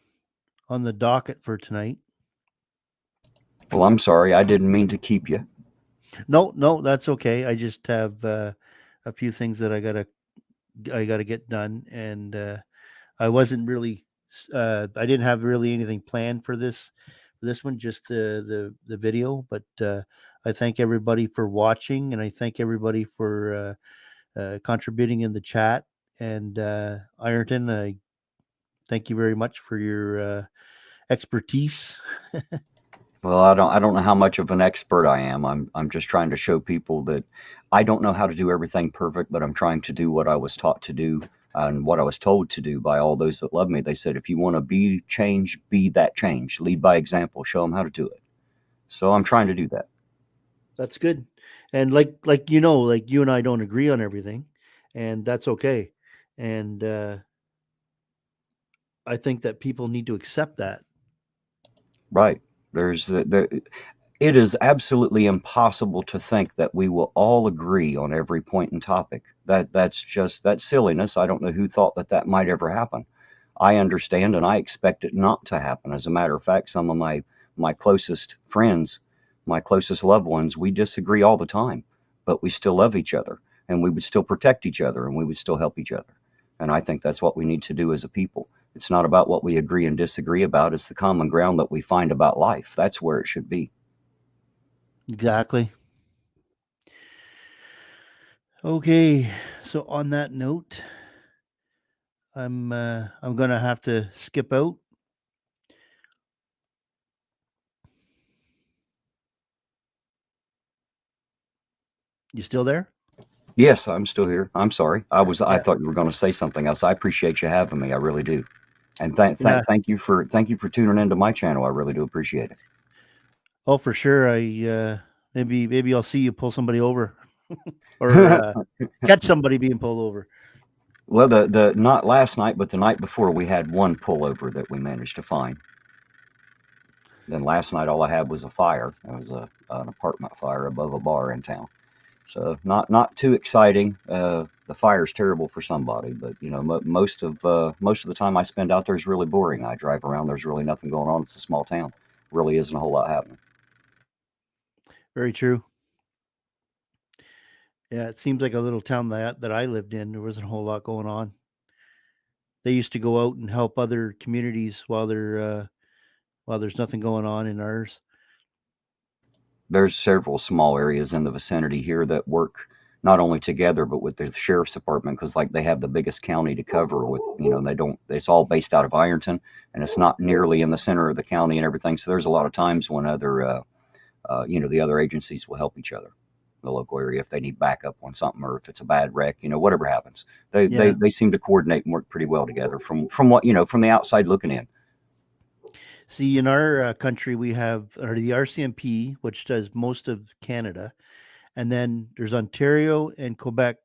the docket for tonight. Well, I'm sorry. I didn't mean to keep you. No, that's okay. I just have a few things that I gotta get done, and I wasn't really I didn't have really anything planned for this one, just the video. But I thank everybody for watching, and I thank everybody for contributing in the chat. And Ironton, I thank you very much for your expertise. Well, I don't know how much of an expert I am. I'm just trying to show people that I don't know how to do everything perfect, but I'm trying to do what I was taught to do And what I was told to do by all those that love me, they said, if you want to be change, be that change. Lead by example. Show them how to do it. So I'm trying to do that. That's good. And like like you and I don't agree on everything, and that's okay. And I think that people need to accept that. Right. It is absolutely impossible to think that we will all agree on every point and topic. That's silliness. I don't know who thought that that might ever happen. I understand and I expect it not to happen. As a matter of fact, some of my closest friends, my closest loved ones, we disagree all the time, but we still love each other and we would still protect each other and we would still help each other. And I think that's what we need to do as a people. It's not about what we agree and disagree about. It's the common ground that we find about life. That's where it should be. Exactly. Okay. So on that note, I'm gonna have to skip out. You still there? Yes, I'm still here. I'm sorry. I Yeah. thought you were going to say something else. I appreciate you having me. I really do. And Yeah. thank you for tuning into my channel. I really do appreciate it. Oh, for sure. Maybe I'll see you pull somebody over, or catch somebody being pulled over. Well, the not last night, but the night before, we had one pullover that we managed to find. Then last night, all I had was a fire. It was an apartment fire above a bar in town. So not too exciting. The fire's terrible for somebody, but you know most of the time I spend out there is really boring. I drive around. There's really nothing going on. It's a small town. Really isn't a whole lot happening. Very true. Yeah, it seems like a little town that I lived in. There wasn't a whole lot going on. They used to go out and help other communities while there's nothing going on in ours. There's several small areas in the vicinity here that work not only together but with the sheriff's department because like they have the biggest county to cover with they don't it's all based out of Ironton and it's not nearly in the center of the county and everything. So there's a lot of times when the other agencies will help each other in the local area if they need backup on something or if it's a bad wreck, whatever happens. Yeah. They seem to coordinate and work pretty well together from what from the outside looking in. See, in our country, we have the RCMP, which does most of Canada, and then there's Ontario and Quebec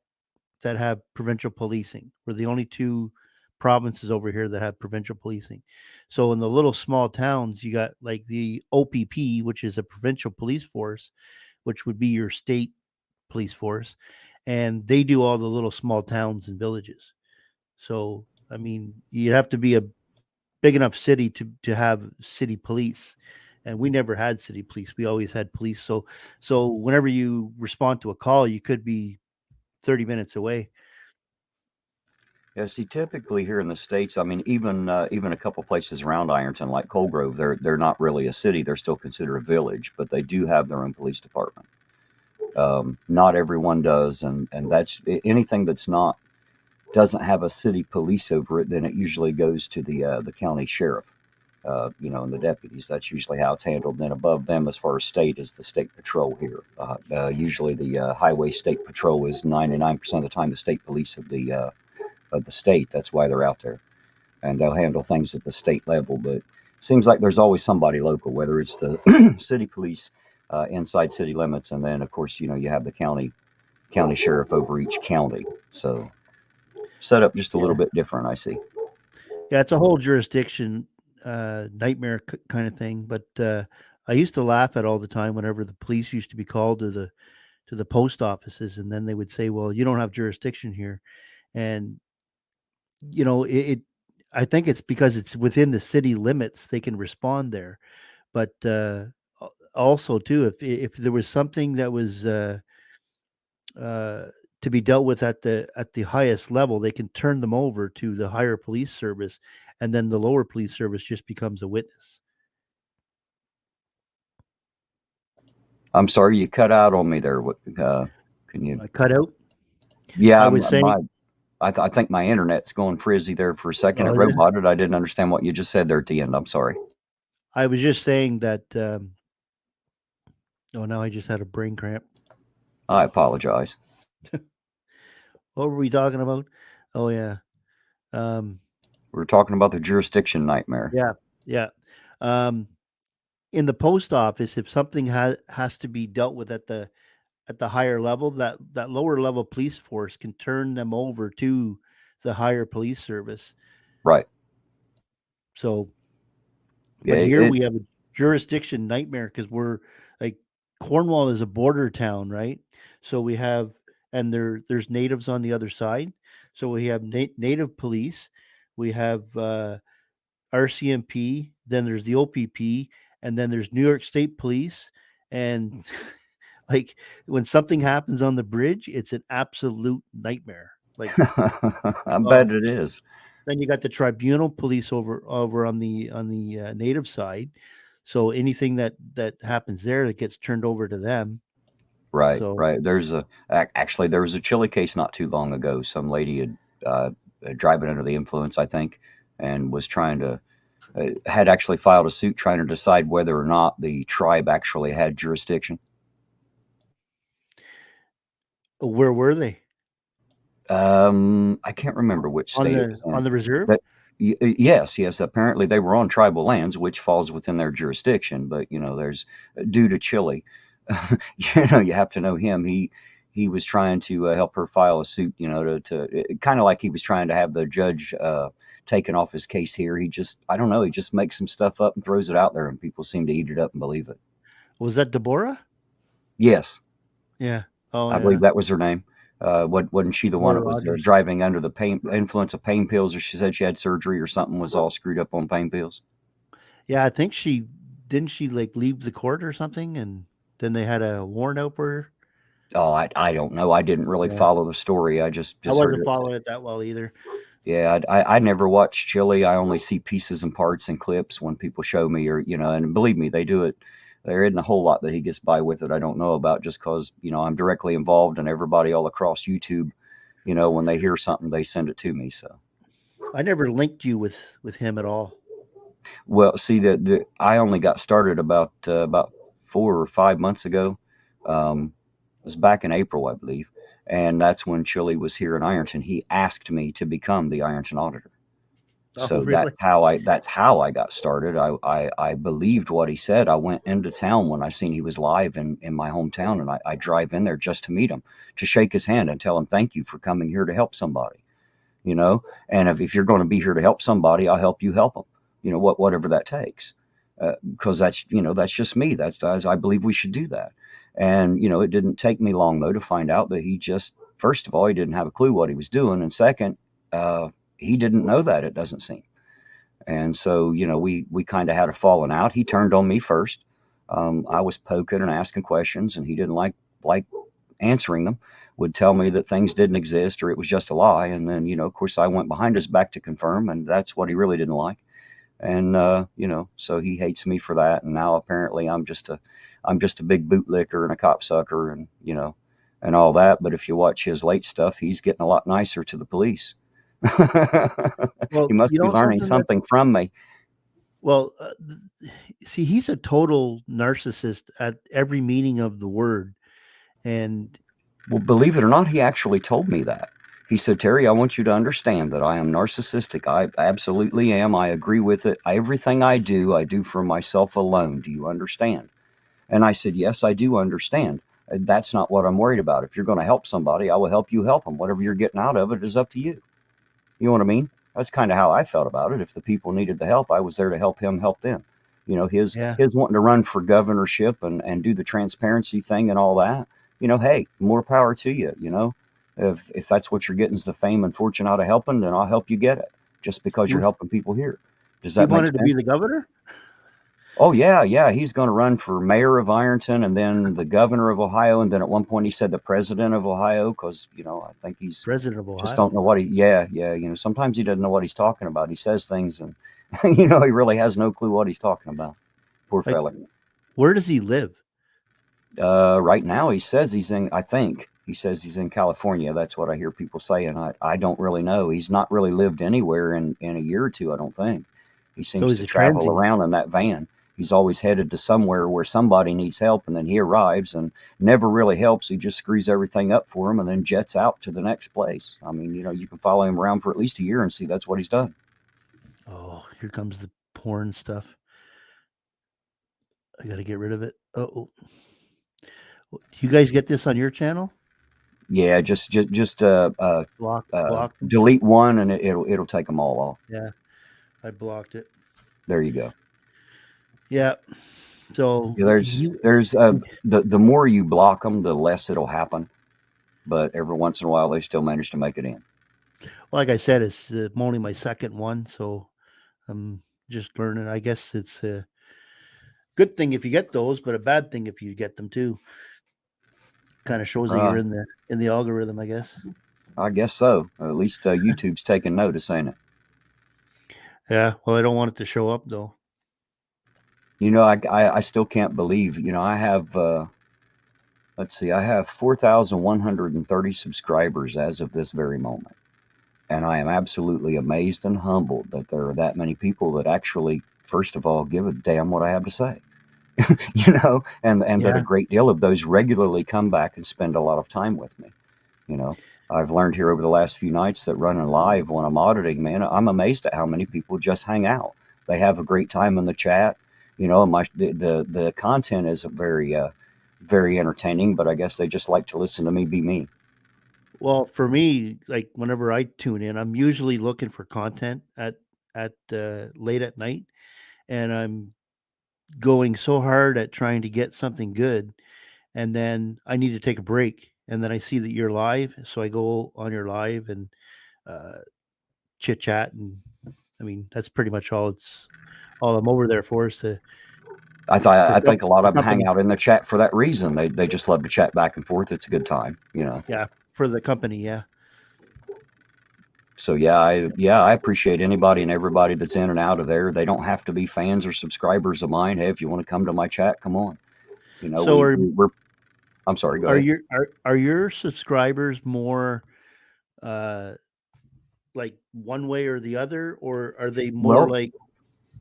that have provincial policing. We're the only two provinces over here that have provincial policing. So in the little small towns, you got like the OPP, which is a provincial police force, which would be your state police force, and they do all the little small towns and villages. So I mean, you'd have to be a big enough city to have city police, and we never had city police. We always had police. So whenever you respond to a call, you could be 30 minutes away. Yeah, see, typically here in the States, I mean, even a couple places around Ironton, like Colgrove, they're not really a city; they're still considered a village, but they do have their own police department. Not everyone does, and that's anything that's not doesn't have a city police over it, then it usually goes to the county sheriff, and the deputies. That's usually how it's handled. Then above them, as far as state, is the state patrol here. Usually, the highway state patrol is 99% of the time the state police of the state. That's why they're out there, and they'll handle things at the state level. But it seems like there's always somebody local, whether it's the city police inside city limits, and then of course you have the county sheriff over each county. So set up just a little bit different, I see. Yeah, it's a whole jurisdiction nightmare kind of thing. But I used to laugh at all the time whenever the police used to be called to the post offices, and then they would say, "Well, you don't have jurisdiction here," and it I think it's because it's within the city limits they can respond there. But also too, if there was something that was uh, to be dealt with at the highest level, they can turn them over to the higher police service, and then the lower police service just becomes a witness. I'm sorry, you cut out on me there. What can you? I cut out. Yeah, I was saying. I think my internet's going frizzy there for a second. It Oh yeah. roboted. I didn't understand what you just said there at the end. I'm sorry. I was just saying that. Oh, now I just had a brain cramp. I apologize. What were we talking about? Oh yeah. We're talking about the jurisdiction nightmare. Yeah, yeah. In the post office, if something has to be dealt with at the higher level, that lower level police force can turn them over to the higher police service. Right. So, Yeah. but here we have a jurisdiction nightmare because we're like Cornwall is a border town, right? So we have, and there's natives on the other side. So we have native police, we have RCMP, then there's the OPP, and then there's New York State Police. And like when something happens on the bridge, it's an absolute nightmare. Like, I bet it is. then you got the tribunal police over on the native side. So anything that happens there, that gets turned over to them. Right, So right. Actually there was a Chile case not too long ago. Some lady had driving under the influence, I think, and was trying to had actually filed a suit trying to decide whether or not the tribe actually had jurisdiction. where were they? I can't remember which state it was in. On the reserve? But yes. Apparently they were on tribal lands, which falls within their jurisdiction. But there's due to Chile, you have to know him. He was trying to help her file a suit, to kind of like he was trying to have the judge taken off his case here. I don't know, he just makes some stuff up and throws it out there, and people seem to eat it up and believe it. Was that Deborah? Yes. Yeah. Oh, I believe that was her name. Wasn't she the one that was driving under the influence of pain pills, or she said she had surgery or something, was all screwed up on pain pills? Yeah, I think she like leave the court or something, and then they had a warrant out for her. Oh, I don't know. I didn't really follow the story. I just I wasn't heard following it that well either. Yeah, I never watch Chile. I only see pieces and parts and clips when people show me, or and believe me, they do it. There isn't a whole lot that he gets by with that I don't know about, just because I'm directly involved, and everybody all across YouTube, when they hear something, they send it to me. So I never linked you with him at all. Well, see, I only got started about 4 or 5 months ago. It was back in April, I believe, and that's when Chile was here in Ironton. He asked me to become the Ironton auditor. So really? that's how I got started. I believed what he said. I went into town when I seen he was live in my hometown, and I drive in there just to meet him, to shake his hand and tell him thank you for coming here to help somebody. And if you're going to be here to help somebody, I'll help you help them. Whatever that takes, because that's just me. I believe we should do that. And it didn't take me long though to find out that he just, first of all, he didn't have a clue what he was doing, and second, he didn't know that, it doesn't seem. And so we kind of had a falling out. He turned on me first. I was poking and asking questions, and he didn't like answering them. Would tell me that things didn't exist or it was just a lie. And then of course I went behind his back to confirm, and that's what he really didn't like. And so he hates me for that. And now apparently I'm just a big bootlicker and a copsucker, and and all that. But if you watch his late stuff, he's getting a lot nicer to the police. Well, he must be learning something from me. Well, see, he's a total narcissist at every meaning of the word. And well, believe it or not, he actually told me that. He said, Terry, I want you to understand that I am narcissistic. I absolutely am. I agree with it. Everything I do for myself alone. Do you understand? And I said, yes, I do understand. That's not what I'm worried about. If you're going to help somebody, I will help you help them. Whatever you're getting out of it is up to you. You know what I mean? That's kind of how I felt about it. If the people needed the help, I was there to help him help them. His wanting to run for governorship and do the transparency thing and all that. Hey, more power to you. If that's what you're getting is the fame and fortune out of helping, then I'll help you get it, just because you're helping people here. Does that make sense? He wanted to be the governor? Oh, yeah. He's going to run for mayor of Ironton, and then the governor of Ohio. And then at one point he said the president of Ohio, because, I think he's president of Ohio. Just don't know what yeah. Sometimes he doesn't know what he's talking about. He says things and, he really has no clue what he's talking about. Poor fella. Where does he live? Right now he says he's in California. That's what I hear people say. And I don't really know. He's not really lived anywhere in a year or two, I don't think. He seems to travel around in that van. He's always headed to somewhere where somebody needs help, and then he arrives and never really helps. He just screws everything up for him and then jets out to the next place. I mean, you can follow him around for at least a year and see that's what he's done. Oh, here comes the porn stuff. I got to get rid of it. Oh, do you guys get this on your channel? Yeah, just Block them? delete one and it'll take them all off. Yeah, I blocked it. There you go. Yeah. So Yeah, there's the more you block them, the less it'll happen. But every once in a while, they still manage to make it in. like I said, it's only my second one, so I'm just learning. I guess it's a good thing if you get those, but a bad thing if you get them too. Kind of shows that you're in the algorithm, I guess. I guess so. At least YouTube's taking notice, ain't it? Yeah. Well, I don't want it to show up though. I still can't believe. I have let's see, I have 4,130 subscribers as of this very moment, and I am absolutely amazed and humbled that there are that many people that actually, first of all, give a damn what I have to say. And that a great deal of those regularly come back and spend a lot of time with me. I've learned here over the last few nights that running live when I'm auditing, man, I'm amazed at how many people just hang out. They have a great time in the chat. The content isn't very very entertaining, but I guess they just like to listen to me be me. Well, for me, like whenever I tune in, I'm usually looking for content at late at night, and I'm going so hard at trying to get something good, and then I need to take a break, and then I see that you're live, so I go on your live and chit chat, and I mean that's pretty much all I'm over there for is to. I think a lot of them hang out in the chat for that reason. They just love to chat back and forth. It's a good time, Yeah, for the company, yeah. So I appreciate anybody and everybody that's in and out of there. They don't have to be fans or subscribers of mine. Hey, if you want to come to my chat, come on. So we're. I'm sorry. Go ahead. Are your subscribers more like one way or the other, or are they more like?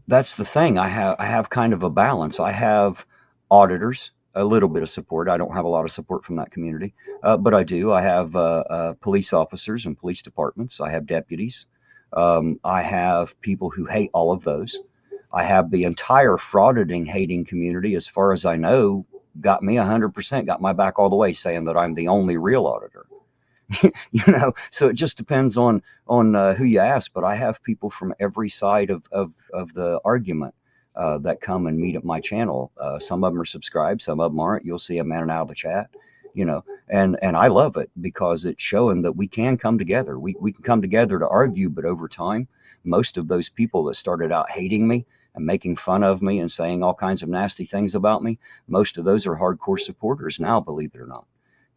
That's the thing. I have kind of a balance. I have auditors, a little bit of support. I don't have a lot of support from that community, but I do. I have police officers and police departments. I have deputies. I have people who hate all of those. I have the entire frauditing hating community, as far as I know, got me 100%, got my back all the way, saying that I'm the only real auditor. So it just depends on who you ask, but I have people from every side of the argument that come and meet at my channel. Some of them are subscribed, some of them aren't. You'll see them in and out of the chat, and I love it because it's showing that we can come together. We can come together to argue, but over time, most of those people that started out hating me and making fun of me and saying all kinds of nasty things about me, most of those are hardcore supporters now, believe it or not.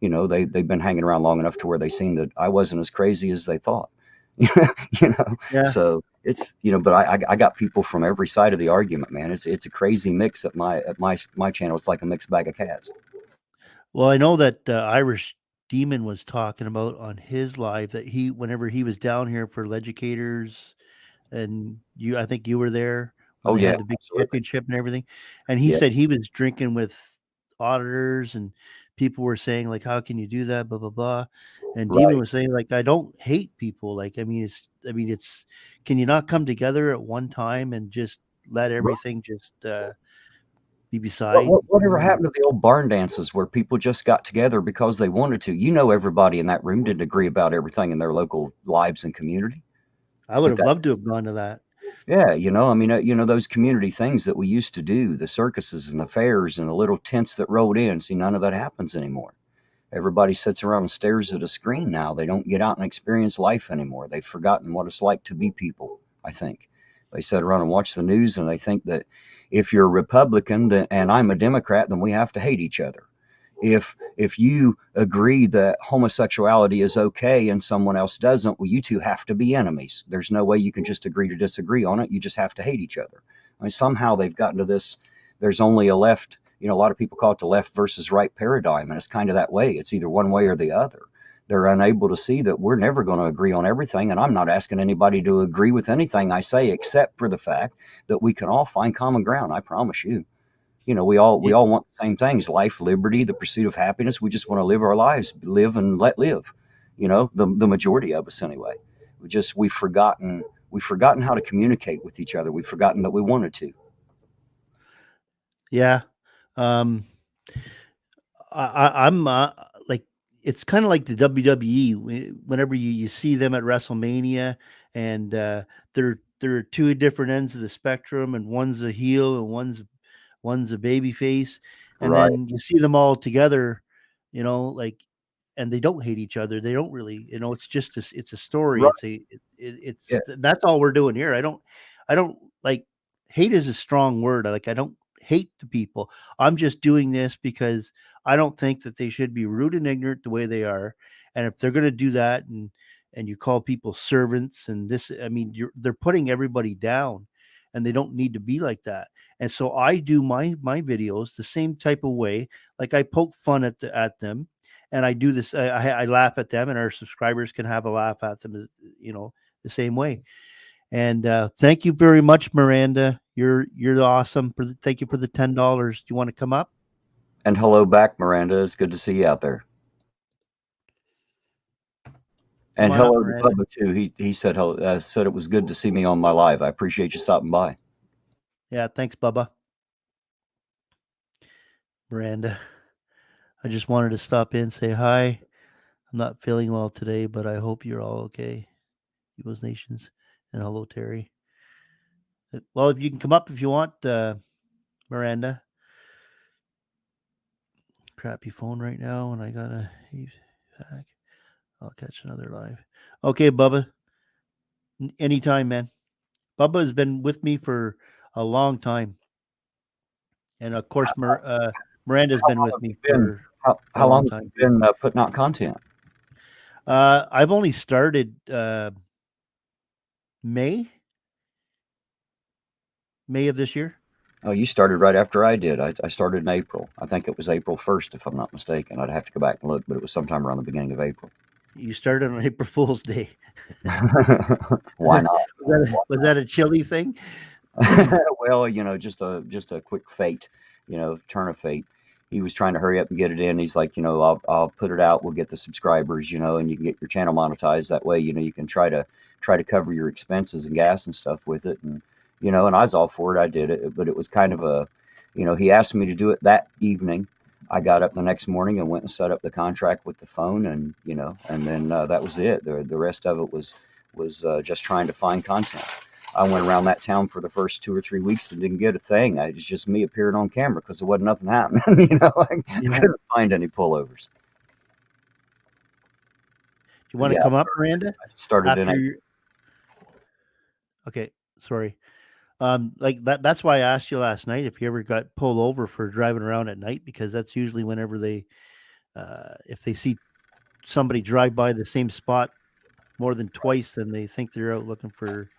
They've been hanging around long enough to where they seen that I wasn't as crazy as they thought. Yeah. So it's but I got people from every side of the argument, man. It's a crazy mix at my channel. It's like a mixed bag of cats. Well, I know that Irish Demon was talking about on his live that whenever he was down here for Leducators, and I think you were there when they had the big championship and everything, and he said he was drinking with auditors and people were saying like, how can you do that, blah blah blah, and Demon was saying like, I don't hate people, like it's can you not come together at one time and just let everything just be beside? Whatever happened to the old barn dances where people just got together because they wanted to? Everybody in that room didn't agree about everything in their local lives and community. I would have loved to have gone to that. Yeah, those community things that we used to do, the circuses and the fairs and the little tents that rolled in. See, none of that happens anymore. Everybody sits around and stares at a screen now. They don't get out and experience life anymore. They've forgotten what it's like to be people, I think. They sit around and watch the news and they think that if you're a Republican and I'm a Democrat, then we have to hate each other. If you agree that homosexuality is okay and someone else doesn't, well, you two have to be enemies. There's no way you can just agree to disagree on it. You just have to hate each other. I mean, somehow they've gotten to this. There's only a left. A lot of people call it the left versus right paradigm, and it's kind of that way. It's either one way or the other. They're unable to see that we're never going to agree on everything, and I'm not asking anybody to agree with anything I say, except for the fact that we can all find common ground. I promise you. You know, we all want the same things: life, liberty, the pursuit of happiness. We just want to live our lives, live and let live. You know, the majority of us anyway. We've forgotten how to communicate with each other. We've forgotten that we wanted to. Yeah. Um, I'm like, it's kind of like the WWE. Whenever you see them at WrestleMania, and they're two different ends of the spectrum, and one's a heel and one's a baby face, and Right. then you see them all together, like, and they don't hate each other. They don't really, it's just it's a story. Right. It's Yeah. that's all we're doing here. I don't like, hate is a strong word. I don't hate the people. I'm just doing this because I don't think that they should be rude and ignorant the way they are. And if they're going to do that, and you call people servants and this, I mean, they're putting everybody down, and they don't need to be like that. And so I do my videos the same type of way. Like, I poke fun at them, and I do this. I laugh at them, and our subscribers can have a laugh at them, the same way. And thank you very much, Miranda. You're awesome. Thank you for the $10. Do you want to come up? And hello back, Miranda. It's good to see you out there. And Come on up, hello to Miranda. Bubba too. He said said it was good to see me on my live. I appreciate you stopping by. Yeah, thanks, Bubba. Miranda, I just wanted to stop in, say hi. I'm not feeling well today, but I hope you're all okay. DeBos Nations, and hello, Terry. Well, if you can come up if you want, Miranda. Crappy phone right now, and I gotta back. I'll catch another live. Okay, Bubba. Anytime, man. Bubba has been with me for a long time, and of course, Miranda's been with me for How a long long have time. you been putting out content? I've only started May of this year. Oh, you started right after I did. I started in April. I think it was April 1st, if I'm not mistaken. I'd have to go back and look, but it was sometime around the beginning of April. You started on April Fool's Day. Why not? Was that a chilly thing? Well, just a quick fate, turn of fate. He was trying to hurry up and get it in. He's like, I'll put it out. We'll get the subscribers, and you can get your channel monetized that way. You can try to cover your expenses and gas and stuff with it. And and I was all for it. I did it, but it was kind of he asked me to do it that evening. I got up the next morning and went and set up the contract with the phone, and and then that was it. The rest of it was just trying to find content. I went around that town for the first 2 or 3 weeks and didn't get a thing. It was just me appearing on camera because there wasn't nothing happening. I couldn't find any pullovers. Do you want to come up, Miranda? I started in. Okay, sorry. Like that's why I asked you last night if you ever got pulled over for driving around at night, because that's usually whenever they, if they see somebody drive by the same spot more than twice, then they think they're out looking for.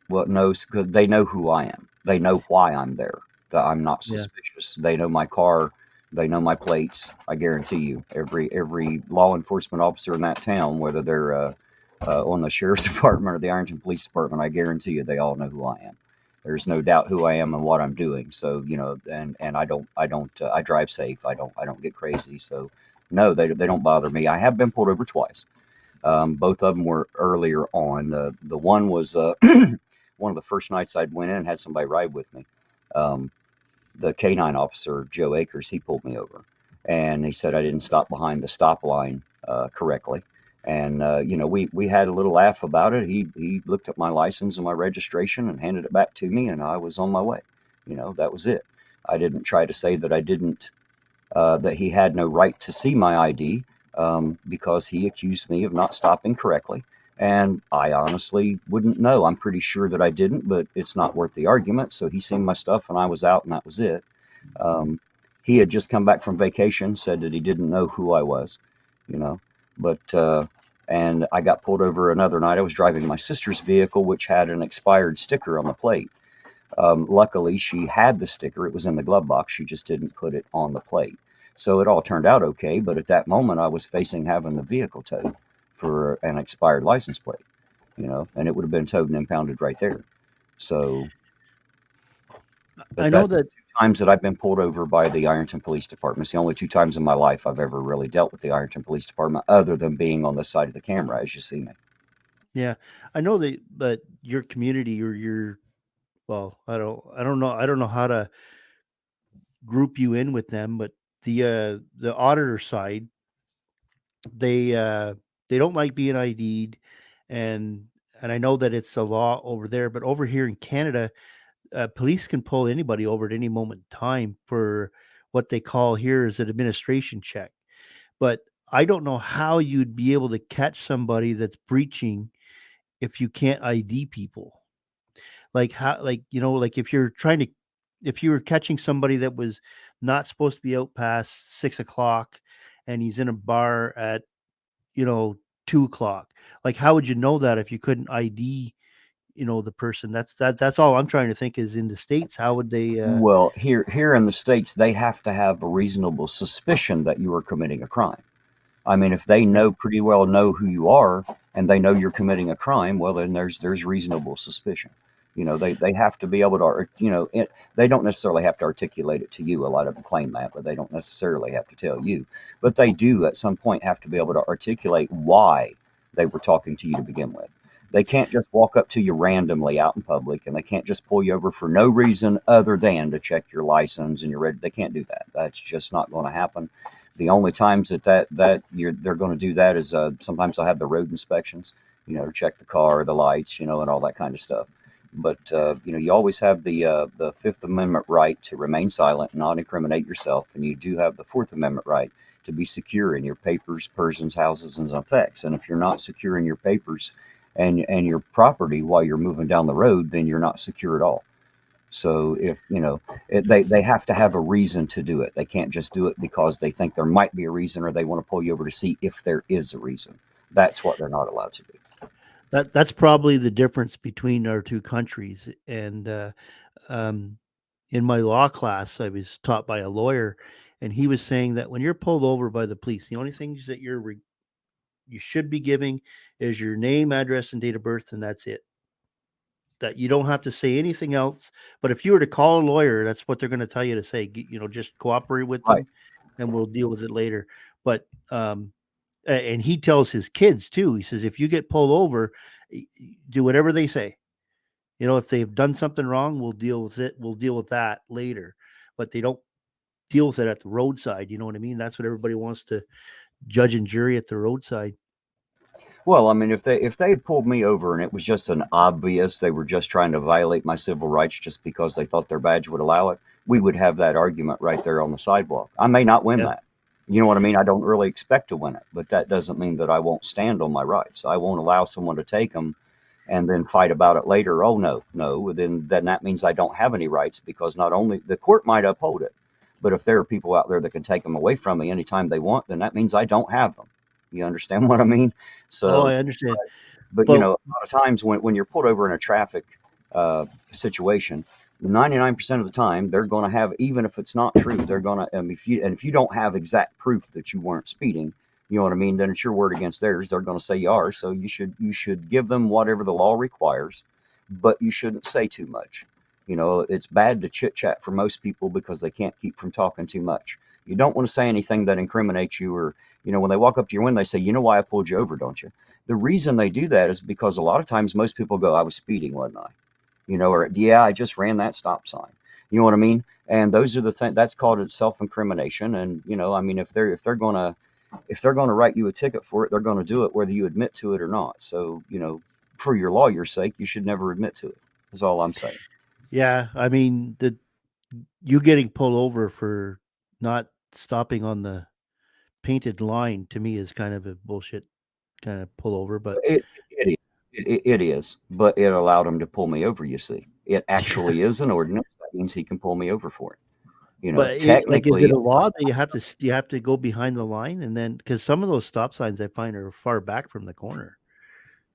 Well, no, because they know who I am. They know why I'm there. That I'm not suspicious. They know my car. They know my plates. I guarantee you, every law enforcement officer in that town, whether they're on the sheriff's department or the Ironton Police Department, I guarantee you, they all know who I am. There's no doubt who I am and what I'm doing. So and I drive safe. I don't get crazy. So no, they don't bother me. I have been pulled over twice. Both of them were earlier on. The one was one of the first nights I'd went in and had somebody ride with me. The K9 officer, Joe Akers, he pulled me over, and he said I didn't stop behind the stop line correctly. And we had a little laugh about it. He looked at my license and my registration and handed it back to me, and I was on my way. That was it. I didn't try to say that I didn't that he had no right to see my ID, because he accused me of not stopping correctly. And I honestly wouldn't know. I'm pretty sure that I didn't, but it's not worth the argument. So he seen my stuff and I was out, and that was it. He had just come back from vacation, said that he didn't know who I was, but and I got pulled over another night. I was driving my sister's vehicle, which had an expired sticker on the plate. Luckily, she had the sticker. It was in the glove box. She just didn't put it on the plate. So it all turned out okay. But at that moment, I was facing having the vehicle towed for an expired license plate, and it would have been towed and impounded right there. So, I but know that's the that. 2 times that I've been pulled over by the Ironton Police Department. It's the only 2 times in my life I've ever really dealt with the Ironton Police Department, other than being on the side of the camera as you see me. Yeah, I know that, but your community or your, well, I don't know how to group you in with them, but the auditor side, they uh they don't like being ID'd, and I know that it's a law over there, but over here in Canada, police can pull anybody over at any moment in time for what they call here is an administration check. But I don't know how you'd be able to catch somebody that's breaching if you can't ID people. Like how, like, like if you're trying to, if you were catching somebody that was not supposed to be out past 6 o'clock and he's in a bar at, you know, 2 o'clock, like how would you know that if you couldn't ID, the person? That's all I'm trying to think is in the States, how would they, Well, here in the States, they have to have a reasonable suspicion that you are committing a crime. I mean, if they pretty well know who you are and they know you're committing a crime, well, then there's reasonable suspicion. They have to be able to, they don't necessarily have to articulate it to you. A lot of them claim that, but they don't necessarily have to tell you. But they do at some point have to be able to articulate why they were talking to you to begin with. They can't just walk up to you randomly out in public, and they can't just pull you over for no reason other than to check your license and you're ready. They can't do that. That's just not going to happen. The only times they're going to do that is sometimes they'll have the road inspections, to check the car, the lights, and all that kind of stuff. But you always have the Fifth Amendment right to remain silent and not incriminate yourself, and you do have the Fourth Amendment right to be secure in your papers, persons, houses, and effects. And if you're not secure in your papers and your property while you're moving down the road, then you're not secure at all. So if they have to have a reason to do it. They can't just do it because they think there might be a reason or they want to pull you over to see if there is a reason. That's what they're not allowed to do. that's probably the difference between our two countries. And um, in my law class, I was taught by a lawyer, and he was saying that when you're pulled over by the police, the only things that you should be giving is your name, address, and date of birth, and that's it. That you don't have to say anything else. But if you were to call a lawyer, that's what they're going to tell you to say. Just cooperate with Right. them, and we'll deal with it later. But and he tells his kids too. He says if you get pulled over, do whatever they say. If they've done something wrong, we'll deal with it. We'll deal with that later. But they don't deal with it at the roadside. You know what I mean? That's what everybody wants to judge and jury at the roadside. Well, I mean, if they had pulled me over and it was just an obvious they were just trying to violate my civil rights just because they thought their badge would allow it, we would have that argument right there on the sidewalk. I may not win that. You know what I mean? I don't really expect to win it, but that doesn't mean that I won't stand on my rights. I won't allow someone to take them and then fight about it later. Oh, no. Then that means I don't have any rights, because not only the court might uphold it, but if there are people out there that can take them away from me anytime they want, then that means I don't have them. You understand what I mean? So, I understand. But a lot of times when you're pulled over in a traffic situation, 99% of the time they're going to have, even if it's not true, they're going to, if you don't have exact proof that you weren't speeding, you know what I mean, then it's your word against theirs. They're going to say you are. So you should give them whatever the law requires, but you shouldn't say too much. It's bad to chit chat for most people because they can't keep from talking too much. You don't want to say anything that incriminates you, or, when they walk up to your window, they say, you know why I pulled you over, don't you? The reason they do that is because a lot of times most people go, I was speeding, wasn't I? Or, yeah, I just ran that stop sign. You know what I mean? And those are the things, that's called self-incrimination. And, if they're going to write you a ticket for it, they're going to do it whether you admit to it or not. So, for your lawyer's sake, you should never admit to it, is all I'm saying. Yeah, I mean, you getting pulled over for not stopping on the painted line to me is kind of a bullshit kind of pullover. But it is, but it allowed him to pull me over. You see, it actually is an ordinance. That means he can pull me over for it. But technically, is it a law that you have to go behind the line, and then because some of those stop signs I find are far back from the corner.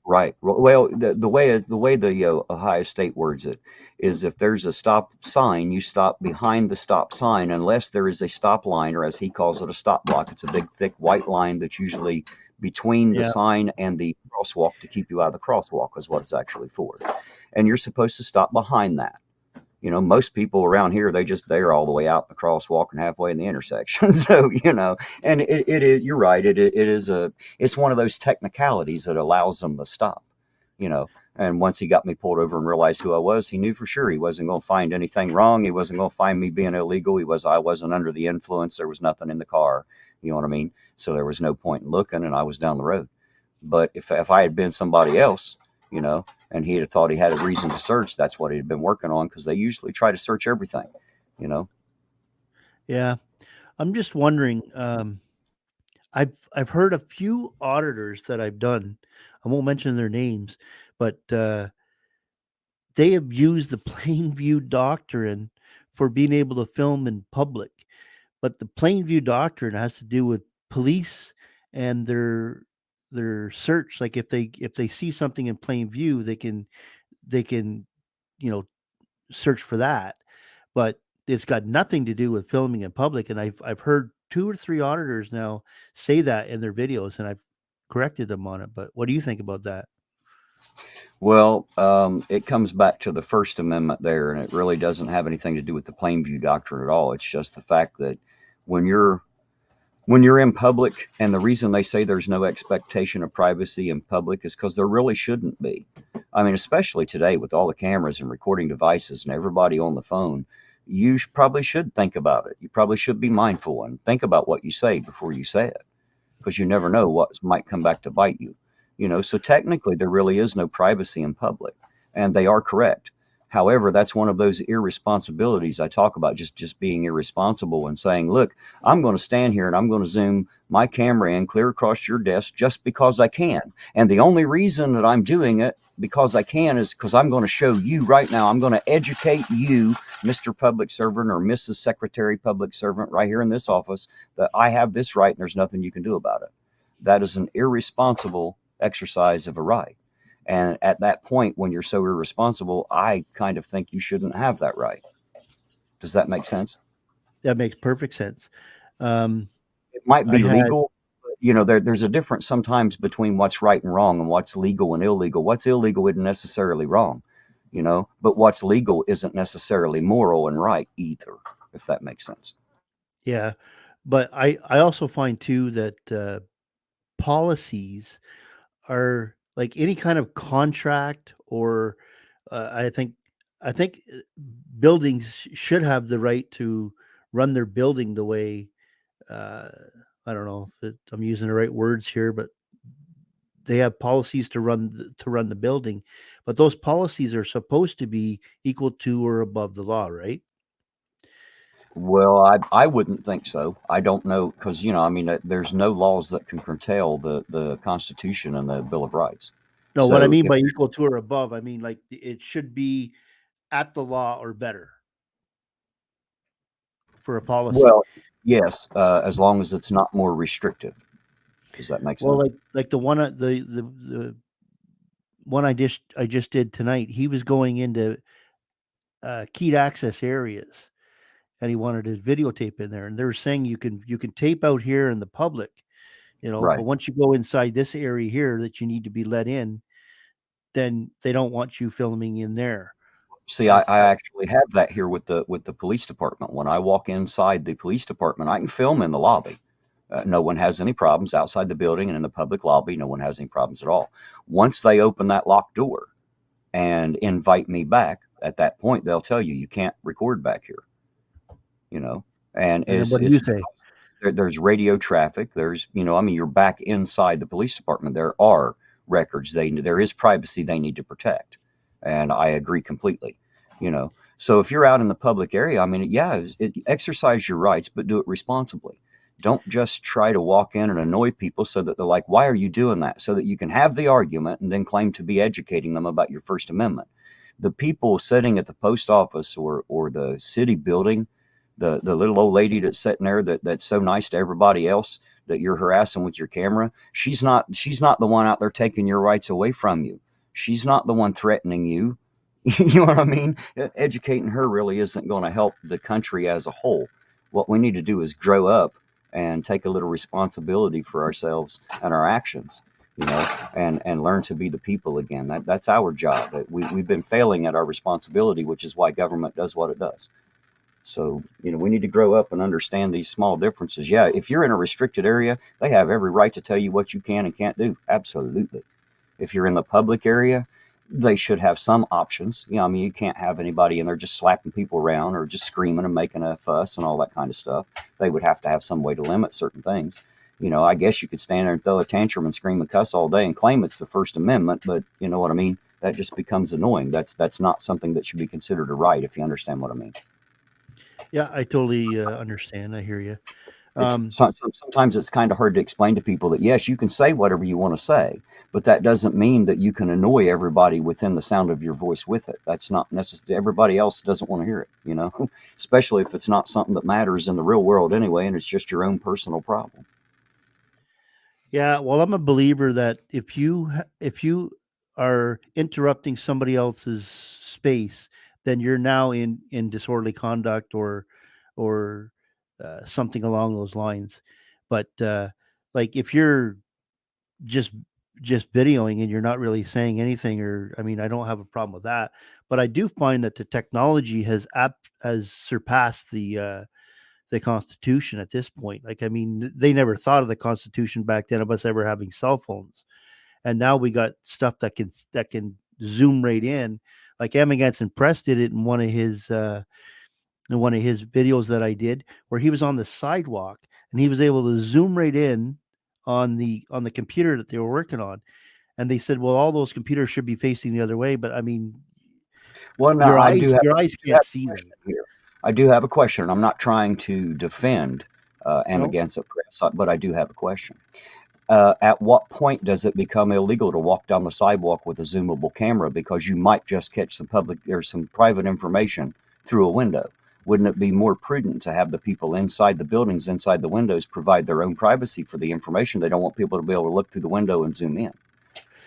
Right. Well, the way the Ohio State words it is, if there's a stop sign, you stop behind the stop sign unless there is a stop line, or as he calls it, a stop block. It's a big, thick white line that's usually between the Yeah. sign and the crosswalk to keep you out of the crosswalk, is what it's actually for. And you're supposed to stop behind that. Most people around here, they're all the way out in the crosswalk and halfway in the intersection. So, and it is, you're right. It's one of those technicalities that allows them to stop, you know. And once he got me pulled over and realized who I was, he knew for sure he wasn't going to find anything wrong. He wasn't going to find me being illegal. I wasn't under the influence. There was nothing in the car. You know what I mean? So there was no point in looking, and I was down the road. But if I had been somebody else, and he had thought he had a reason to search, that's what he'd been working on, because they usually try to search everything, you know. Yeah. I'm just wondering. I've heard a few auditors that I've done. I won't mention their names, but they have used the plain view doctrine for being able to film in public. But the plain view doctrine has to do with police and their search. Like if they see something in plain view, they can search for that. But it's got nothing to do with filming in public. And I've heard 2 or 3 auditors now say that in their videos, and I've corrected them on it. But what do you think about that? Well, it comes back to the First Amendment there, and it really doesn't have anything to do with the plain view doctrine at all. It's just the fact that when you're in public, and the reason they say there's no expectation of privacy in public is because there really shouldn't be. I mean, especially today with all the cameras and recording devices and everybody on the phone, you probably should think about it. You probably should be mindful and think about what you say before you say it, because you never know what might come back to bite you. So technically there really is no privacy in public, and they are correct. However, that's one of those irresponsibilities I talk about, just being irresponsible and saying, look, I'm going to stand here and I'm going to zoom my camera in clear across your desk just because I can. And the only reason that I'm doing it because I can is because I'm going to show you right now. I'm going to educate you, Mr. Public Servant or Mrs. Secretary Public Servant, right here in this office, that I have this right and there's nothing you can do about it. That is an irresponsible exercise of a right. And at that point, when you're so irresponsible, I kind of think you shouldn't have that right. Does that make sense? That makes perfect sense. It might be legal. There's a difference sometimes between what's right and wrong and what's legal and illegal. What's illegal isn't necessarily wrong, but what's legal isn't necessarily moral and right either, if that makes sense. Yeah. But I also find too that policies are like any kind of contract, or I think buildings should have the right to run their building the way, I don't know if I'm using the right words here, but they have policies to run the building, but those policies are supposed to be equal to or above the law, right? Well, I wouldn't think so. I don't know, because there's no laws that can curtail the Constitution and the Bill of Rights. No, what I mean if by equal to or above, I mean like it should be at the law or better for a policy. Well, yes, as long as it's not more restrictive. Does that make sense? Well, like the one I just did tonight, he was going into keyed access areas, and he wanted his videotape in there, and they were saying you can tape out here in the public, Right. but once you go inside this area here that you need to be let in, then they don't want you filming in there. See, I actually have that here with the police department. When I walk inside the police department, I can film in the lobby. No one has any problems outside the building, and in the public lobby, no one has any problems at all. Once they open that locked door and invite me back, at that point, they'll tell you can't record back here. And what do you say? There's radio traffic. There's, you're back inside the police department. There are records. There is privacy they need to protect. And I agree completely, So if you're out in the public area, exercise your rights, but do it responsibly. Don't just try to walk in and annoy people so that they're like, why are you doing that? So that you can have the argument and then claim to be educating them about your First Amendment. The people sitting at the post office or the city building, the little old lady that's sitting there that's so nice to everybody else, that you're harassing with your camera, she's not the one out there taking your rights away from you. She's not the one threatening you. You know what I mean? Educating her really isn't going to help the country as a whole. What we need to do is grow up and take a little responsibility for ourselves and our actions, you know, and learn to be the people again. That's our job. We've been failing at our responsibility, which is why government does what it does. So, you know, we need to grow up and understand these small differences. Yeah, if you're in a restricted area, they have every right to tell you what you can and can't do. Absolutely. If you're in the public area, they should have some options. You know, I mean, you can't have anybody in there just slapping people around or just screaming and making a fuss and all that kind of stuff. They would have to have some way to limit certain things. You know, I guess you could stand there and throw a tantrum and scream and cuss all day and claim it's the First Amendment, but you know what I mean? That just becomes annoying. That's not something that should be considered a right, if you understand what I mean. Yeah, I totally understand. I hear you. Sometimes it's kind of hard to explain to people that yes, you can say whatever you want to say, but that doesn't mean that you can annoy everybody within the sound of your voice with it. That's not necessary. Everybody else doesn't want to hear it, you know, especially if it's not something that matters in the real world anyway, and it's just your own personal problem. Yeah, well, I'm a believer that if you are interrupting somebody else's space, then you're now in disorderly conduct or something along those lines. But like if you're just just videoing and you're not really saying anything, or I mean, I don't have a problem with that. But I do find that the technology has surpassed the Constitution at this point. Like, I mean, they never thought of the Constitution back then of us ever having cell phones, and now we got stuff that can zoom right in. Like Amagansson Press did it in one of his videos that I did, where he was on the sidewalk and he was able to zoom right in on the computer that they were working on, and they said, well, all those computers should be facing the other way, but I mean, Well, now your I eyes do have your eyes I do have can't a see that. question here. I do have a question. I'm not trying to defend No, Amagansett Press, but I do have a question. At what point does it become illegal to walk down the sidewalk with a zoomable camera because you might just catch some public or some private information through a window? Wouldn't it be more prudent to have the people inside the buildings, inside the windows, provide their own privacy for the information? They don't want people to be able to look through the window and zoom in.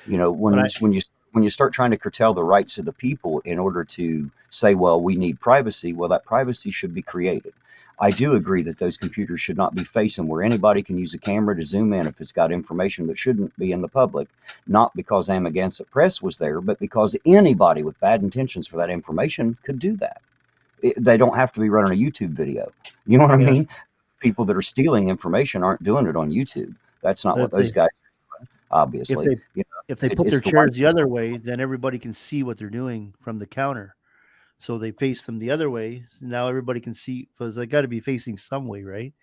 You know, but I when you start trying to curtail the rights of the people in order to say, well, we need privacy, well, that privacy should be created. I do agree that those computers should not be facing where anybody can use a camera to zoom in if it's got information that shouldn't be in the public, not because Amagansett Press was there, but because anybody with bad intentions for that information could do that. They don't have to be running a YouTube video. You know what I yeah. mean? People that are stealing information aren't doing it on YouTube. That's not But what those guys are doing, if obviously. they You know, if they it's put their it's the white chairs the other way, then everybody can see what they're doing from the counter. So they face them the other way. Now everybody can see because they got to be facing some way, right?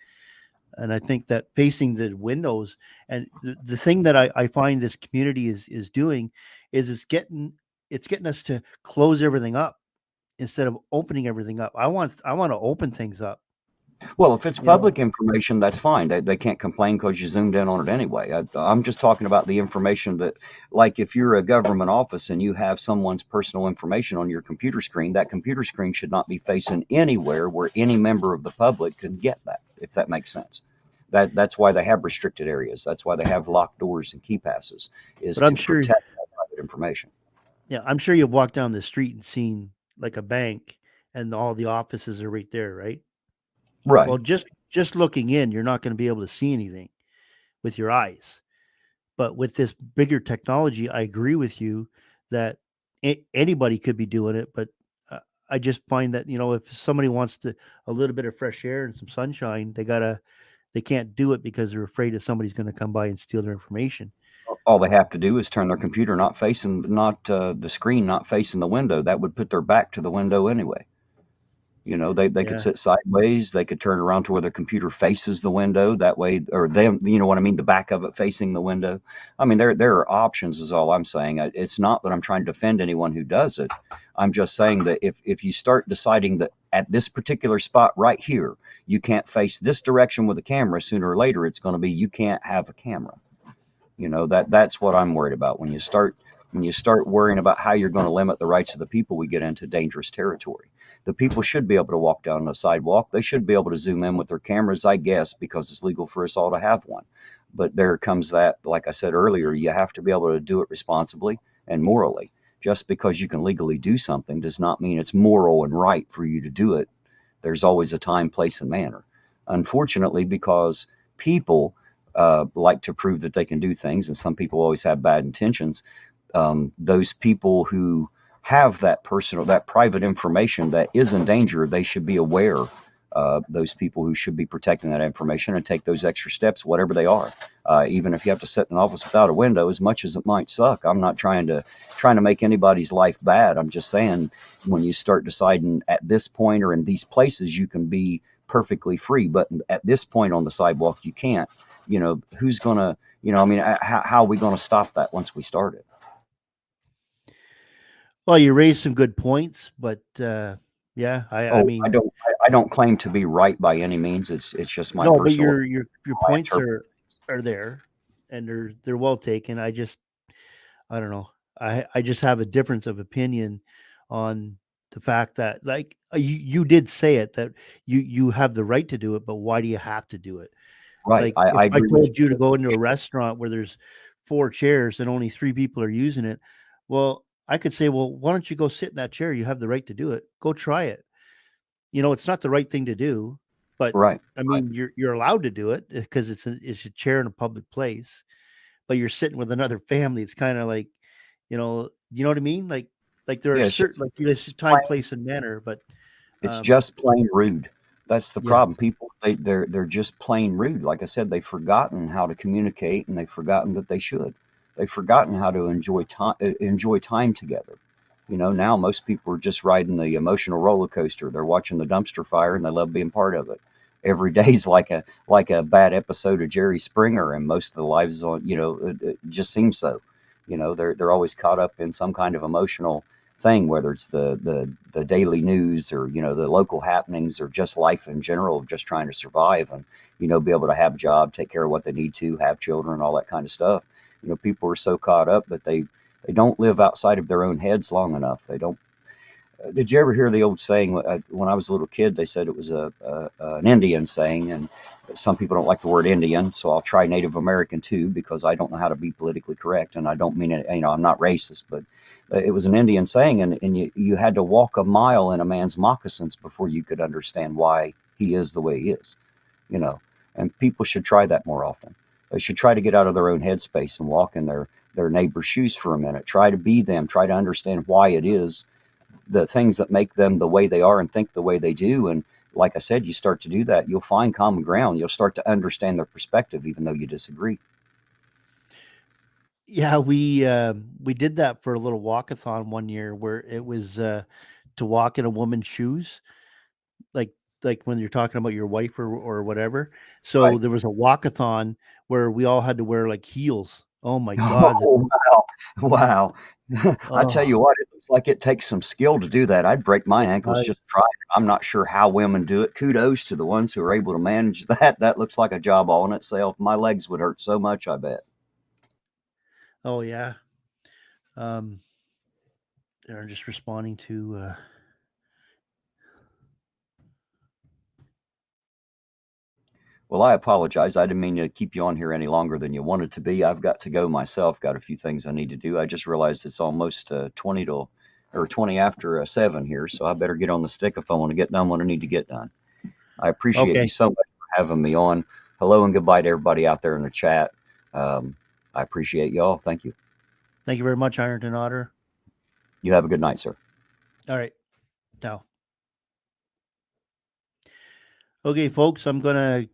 And I think that facing the windows and the thing that I find this community is doing is it's getting us to close everything up instead of opening everything up. I want to open things up, Well, if it's you know. public information, that's fine. They can't complain because you zoomed in on it anyway. I'm just talking about the information that, like, if you're a government office and you have someone's personal information on your computer screen, that computer screen should not be facing anywhere where any member of the public can get that, if that makes sense. That's why they have restricted areas. That's why they have locked doors and key passes, is But I'm to sure, protect that private information. yeah, I'm sure you've walked down the street and seen like a bank and all the offices are right there, right? Right. Well, just looking in, you're not going to be able to see anything with your eyes. But with this bigger technology, I agree with you that anybody could be doing it. But I just find that if somebody wants a little bit of fresh air and some sunshine, they can't do it because they're afraid that somebody's going to come by and steal their information. All they have to do is turn their computer not the screen not facing the window. That would put their back to the window anyway. You know, they could Yeah, sit sideways. They could turn around to where their computer faces the window that way, or them, you know what I mean, the back of it facing the window. I mean, there are options, is all I'm saying. It's not that I'm trying to defend anyone who does it. I'm just saying that if you start deciding that at this particular spot right here, you can't face this direction with a camera, sooner or later it's going to be you can't have a camera. You know, that's what I'm worried about. When you start worrying about how you're going to limit the rights of the people, we get into dangerous territory. The people should be able to walk down the sidewalk. They should be able to zoom in with their cameras, I guess, because it's legal for us all to have one. But there comes that, like I said earlier, you have to be able to do it responsibly and morally. Just because you can legally do something does not mean it's moral and right for you to do it. There's always a time, place, and manner. Unfortunately, because people like to prove that they can do things, and some people always have bad intentions, those people who have that personal, that private information that is in danger, they should be aware. Those people who should be protecting that information and take those extra steps, whatever they are. Even if you have to sit in an office without a window, as much as it might suck, I'm not trying to make anybody's life bad. I'm just saying, when you start deciding at this point or in these places you can be perfectly free, but at this point on the sidewalk you can't. Who's gonna? I mean, how are we gonna stop that once we start it? Well, you raised some good points, but yeah, I Oh, mean, I don't claim to be right by any means. It's just my no, but personal. your how I points interpret. are there, and they're well taken. I don't know. I just have a difference of opinion on the fact that, like, you did say it, that you have the right to do it, but why do you have to do it? Right. Like, if I I agree with told you to go into a restaurant where there's 4 chairs and only 3 people are using it, well, I could say, well, why don't you go sit in that chair? You have the right to do it. Go try it. It's not the right thing to do, but Right. I mean, you're allowed to do it because it's a chair in a public place, but you're sitting with another family. It's kind of like, you know what I mean? Like there are Yeah. certain, like, there's time, place, and manner, but It's um, just plain rude. That's the yeah, problem. People, they're just plain rude. Like I said, they've forgotten how to communicate, and they've forgotten that they should. They've forgotten how to enjoy time together. Now most people are just riding the emotional roller coaster. They're watching the dumpster fire, and they love being part of it. Every day's like a bad episode of Jerry Springer, and most of the lives on, it just seems so. They're always caught up in some kind of emotional thing, whether it's the daily news or the local happenings or just life in general, of just trying to survive and be able to have a job, take care of what they need to, have children, all that kind of stuff. People are so caught up that they don't live outside of their own heads long enough. They don't. Did you ever hear the old saying? When I was a little kid, they said it was an Indian saying, and some people don't like the word Indian, so I'll try Native American too, because I don't know how to be politically correct, and I don't mean it. I'm not racist, but it was an Indian saying, and you had to walk a mile in a man's moccasins before you could understand why he is the way he is. You know, and people should try that more often. They should try to get out of their own headspace and walk in their neighbor's shoes for a minute. Try to be them. Try to understand why it is, the things that make them the way they are and think the way they do. And like I said, you start to do that, you'll find common ground. You'll start to understand their perspective, even though you disagree. yeah, we did that for a little walkathon one year where it was to walk in a woman's shoes, like when you're talking about your wife or whatever. So Right. there was a walkathon where we all had to wear like heels. Oh my god. Oh, wow. Wow. I tell you Oh, what, it looks like it takes some skill to do that. I'd break my ankles I, just trying. I'm not sure how women do it. Kudos to the ones who are able to manage that. That looks like a job all in itself. My legs would hurt so much, I bet. oh yeah. Um, they're just responding to. Well, I apologize. I didn't mean to keep you on here any longer than you wanted to be. I've got to go myself. Got a few things I need to do. I just realized it's almost 20 after 7 here, so I better get on the stick if I want to get done what I need to get done. I appreciate you Okay. so much for having me on. Hello and goodbye to everybody out there in the chat. I appreciate y'all. Thank you. Thank you very much, Ironton Otter. You have a good night, sir. All right. Now, okay, folks, I'm gonna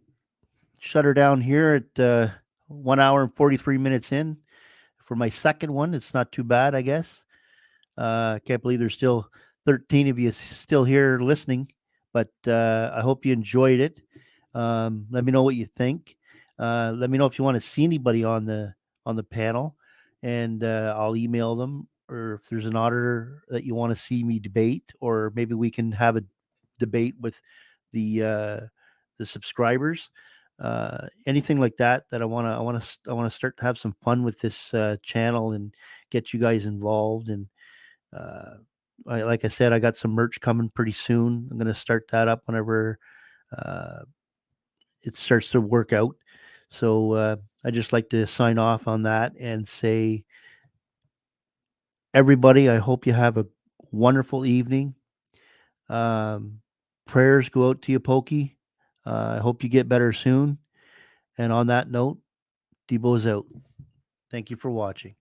shut her down here at 1 hour and 43 minutes in for my second one. It's not too bad, I guess. Can't believe there's still 13 of you still here listening, but I hope you enjoyed it. Let me know what you think. Let me know if you want to see anybody on the panel, and I'll email them. Or if there's an auditor that you want to see me debate, or maybe we can have a debate with the subscribers. Anything like that I want to start to have some fun with this channel and get you guys involved and uh, like I said, I got some merch coming pretty soon. I'm going to start that up whenever uh, it starts to work out. So I just like to sign off on that and say, everybody, I hope you have a wonderful evening. Prayers go out to you, Pokey. I hope you get better soon. And on that note, DeBos out. Thank you for watching.